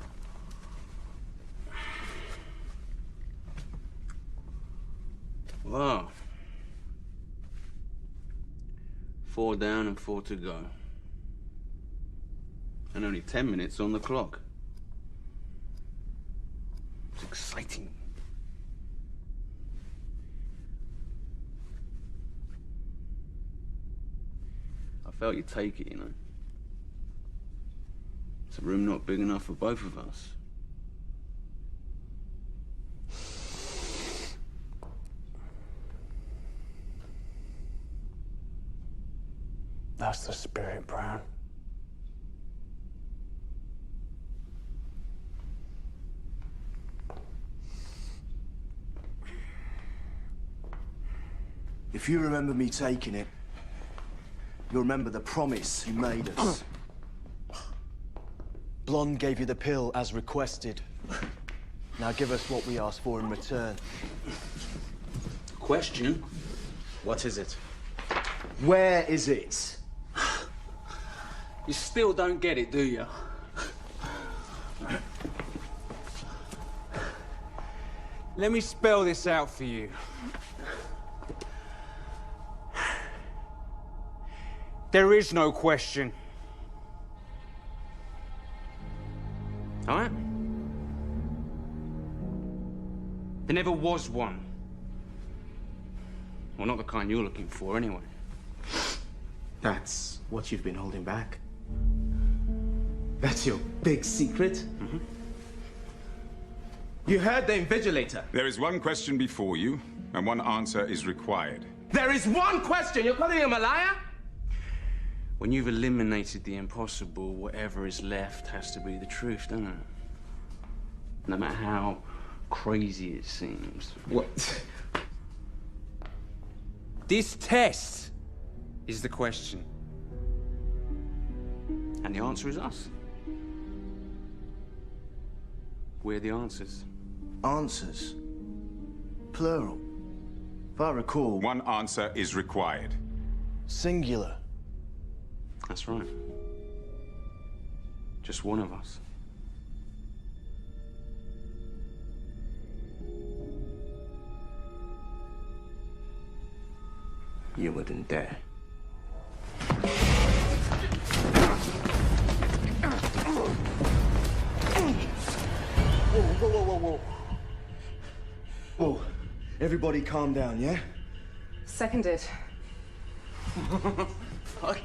Wow. 4 down and 4 to go. And only 10 minutes on the clock. It's exciting. I felt you'd take it, you know. It's a room not big enough for both of us. That's the spirit, Brown. If you remember me taking it, you'll remember the promise you made us. Blonde gave you the pill as requested. Now give us what we asked for in return. Question? What is it? Where is it? You still don't get it, do you? Let me spell this out for you. There is no question. All right? There never was one. Well, not the kind you're looking for, anyway. That's what you've been holding back? That's your big secret? Mm-hmm. You heard the invigilator. There is one question before you, and one answer is required. There is one question! You're calling him a liar? When you've eliminated the impossible, whatever is left has to be the truth, doesn't it? No matter how crazy it seems. What? This test is the question. And the answer is us. We're the answers. Answers? Plural. If I recall... One answer is required. Singular. That's right. Just one of us. You wouldn't dare. Whoa. Whoa. Everybody calm down, yeah? Seconded. Oi.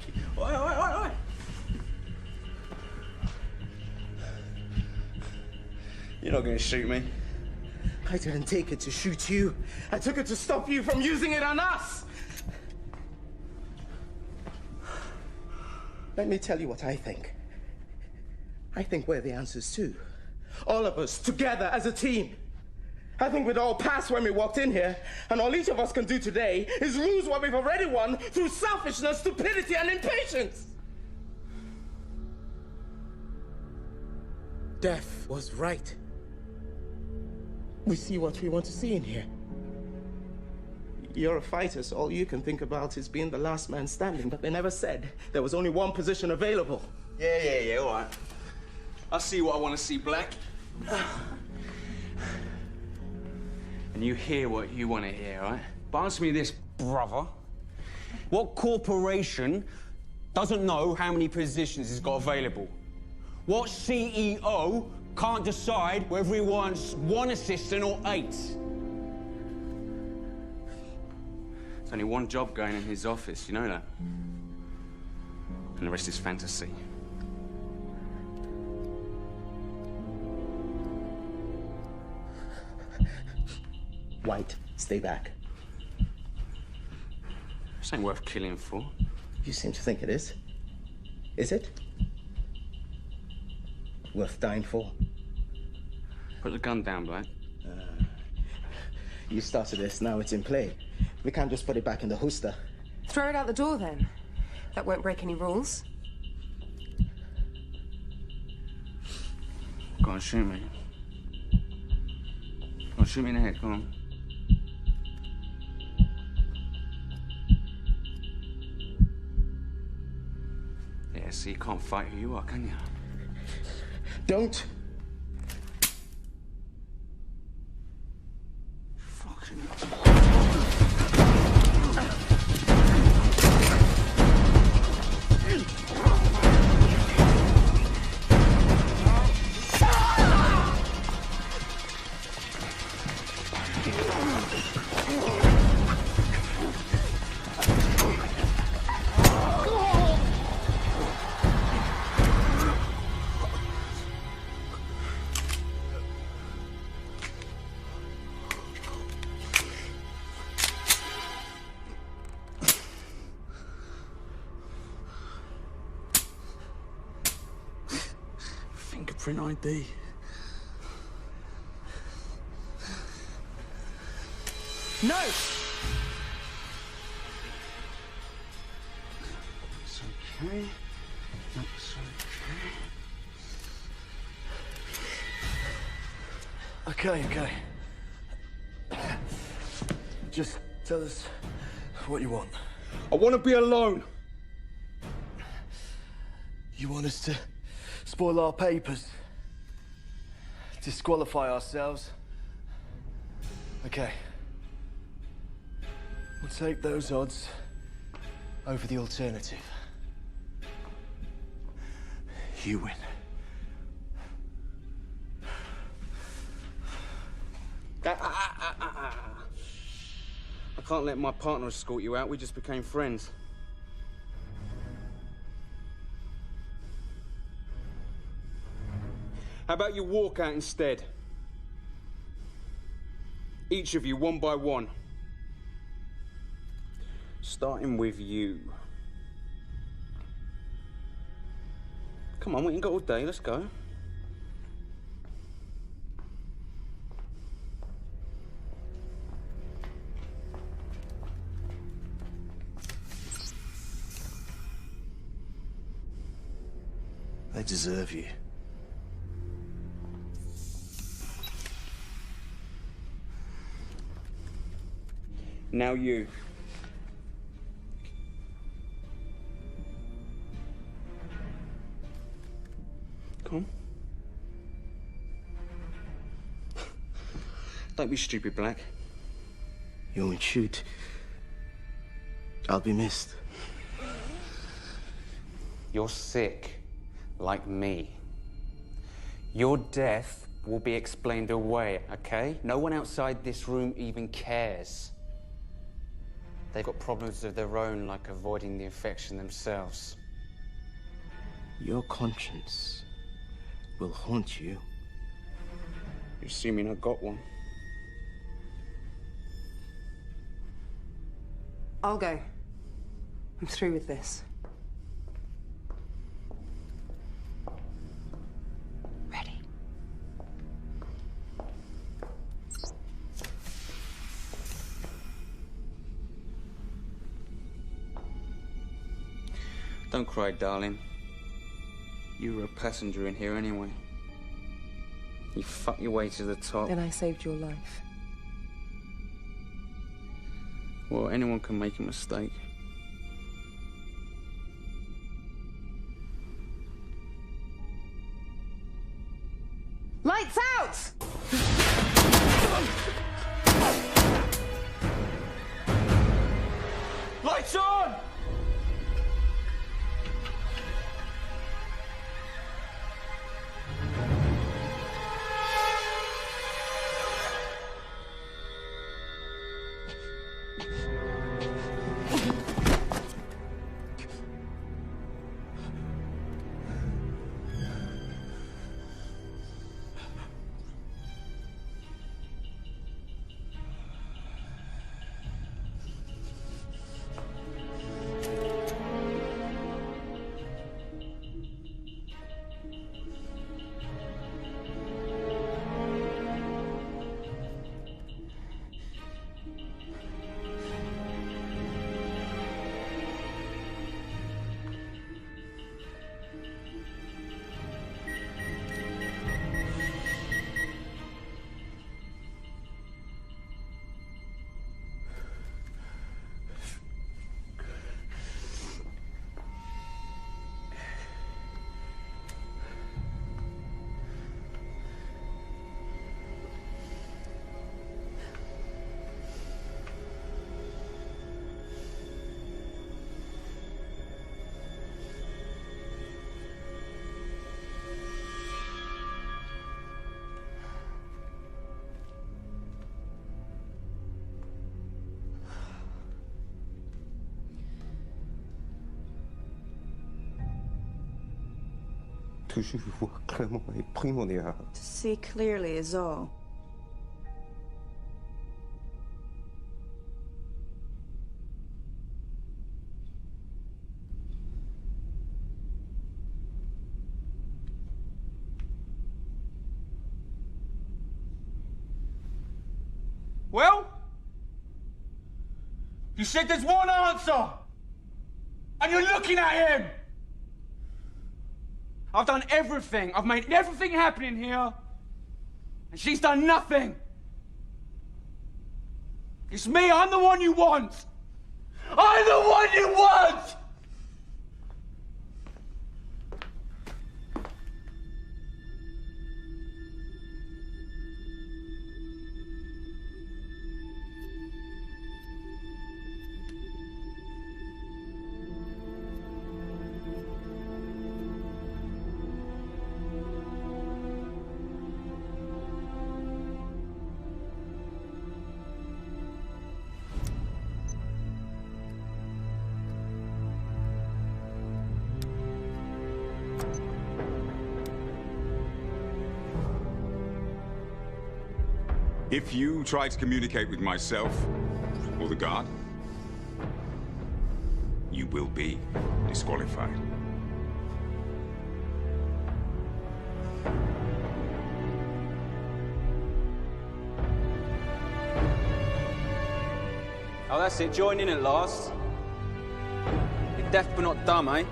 You're not going to shoot me. I didn't take it to shoot you. I took it to stop you from using it on us! Let me tell you what I think. I think we're the answers too. All of us, together as a team. I think we'd all pass when we walked in here, and all each of us can do today is lose what we've already won through selfishness, stupidity, and impatience. Death was right. We see what we want to see in here. You're a fighter, so all you can think about is being the last man standing, but they never said there was only one position available. Yeah, all right. I see what I want to see, Black. And you hear what you want to hear, right? But answer me this, brother. What corporation doesn't know how many positions it's got available? What CEO can't decide whether he wants one assistant or 8? There's only one job going in his office, you know that? And the rest is fantasy. White, stay back. This ain't worth killing for. You seem to think it is. Is it? Worth dying for? Put the gun down, Black. You started this, now it's in play. We can't just put it back in the holster. Throw it out the door, then. That won't break any rules. Go on, shoot me. Go on, shoot me in the head, come on. Yeah, so you can't fight who you are, can you? Don't. Fucking... Fingerprint ID. No! That's okay. That's okay. Okay. Just tell us what you want. I want to be alone. You want us to spoil our papers? Disqualify ourselves? Okay. We'll take those odds over the alternative. You win. I can't let my partner escort you out. We just became friends. How about you walk out instead? Each of you, one by one. Starting with you. Come on, we ain't got all day. Let's go. They deserve you. Now you. Come on. Don't be stupid, Black. You won't shoot. I'll be missed. You're sick, like me. Your death will be explained away, okay? No one outside this room even cares. They've got problems of their own, like avoiding the infection themselves. Your conscience will haunt you. You're assuming I got one. I'll go. I'm through with this. Ready. Don't cry, darling. You were a passenger in here anyway. You fucked your way to the top. Then I saved your life. Well, anyone can make a mistake. Lights out! Lights on! To see clearly is all. Well? You said there's one answer! And you're looking at him! I've done everything. I've made everything happen in here. And she's done nothing. It's me. I'm the one you want. I'm the one you want! If you try to communicate with myself or the guard, you will be disqualified. Oh, that's it. Join in at last. You're deaf but not dumb, eh?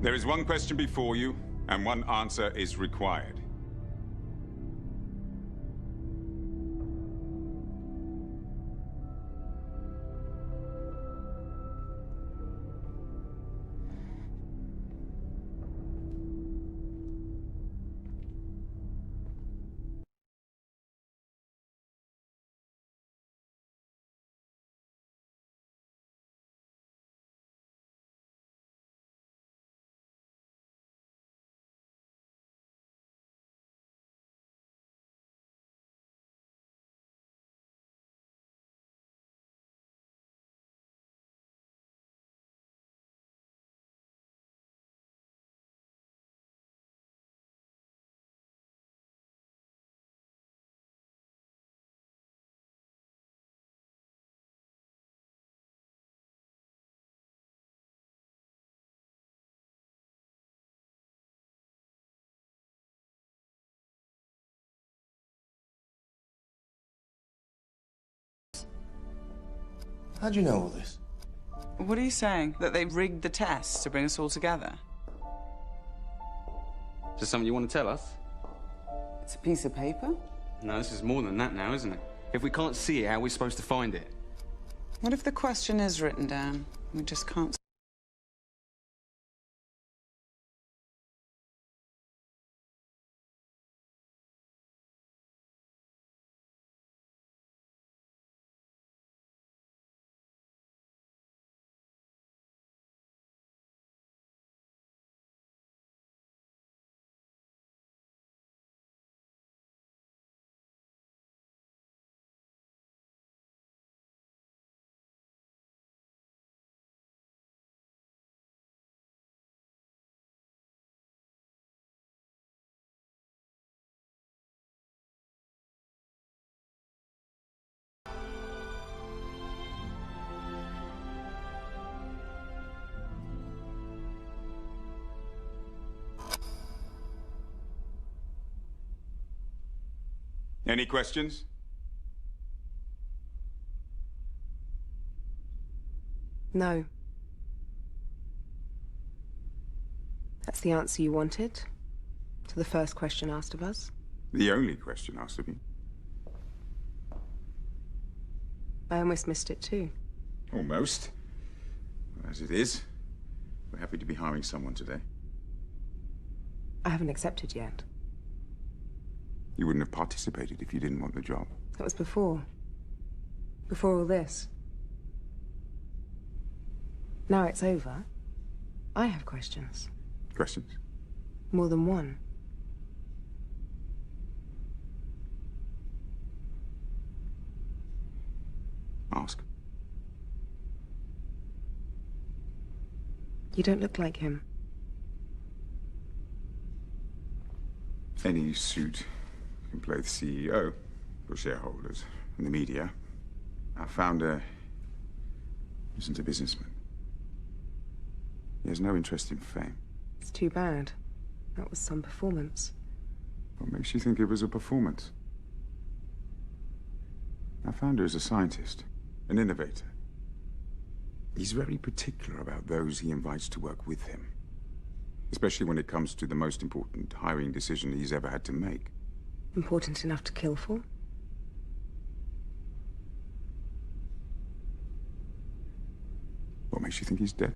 There is one question before you, and one answer is required. How do you know all this? What are you saying? That they rigged the test to bring us all together? Is there something you want to tell us? It's a piece of paper? No, this is more than that now, isn't it? If we can't see it, how are we supposed to find it? What if the question is written down? We just can't Any questions? No. That's the answer you wanted to the first question asked of us? The only question asked of you. I almost missed it too. Almost. As it is, we're happy to be hiring someone today. I haven't accepted yet. You wouldn't have participated if you didn't want the job. That was before. Before all this. Now it's over. I have questions. Questions? More than one. Ask. You don't look like him. Any suit can play the CEO for shareholders and the media. Our founder isn't a businessman. He has no interest in fame. It's too bad. That was some performance. What makes you think it was a performance? Our founder is a scientist, an innovator. He's very particular about those he invites to work with him, especially when it comes to the most important hiring decision he's ever had to make. Important enough to kill for? What makes you think he's dead?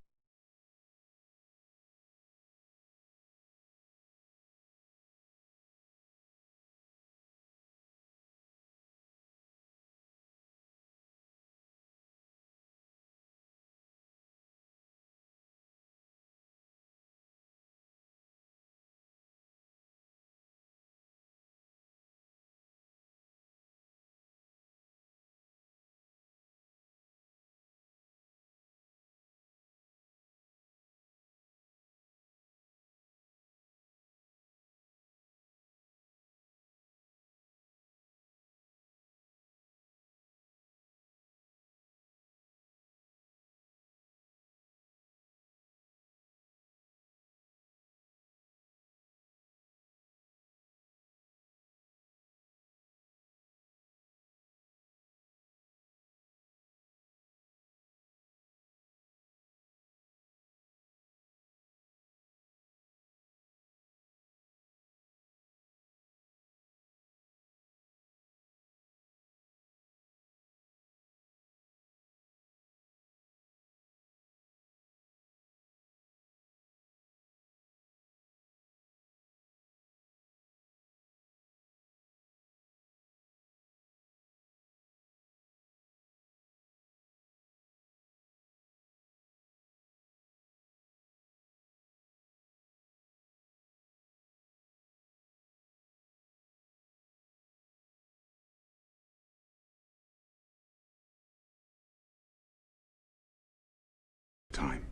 Time.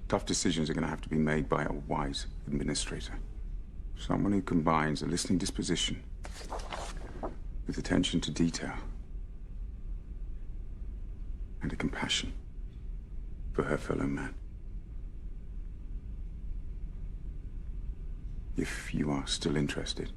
Tough decisions are going to have to be made by a wise administrator. Someone who combines a listening disposition with attention to detail and a compassion for her fellow man. If you are still interested,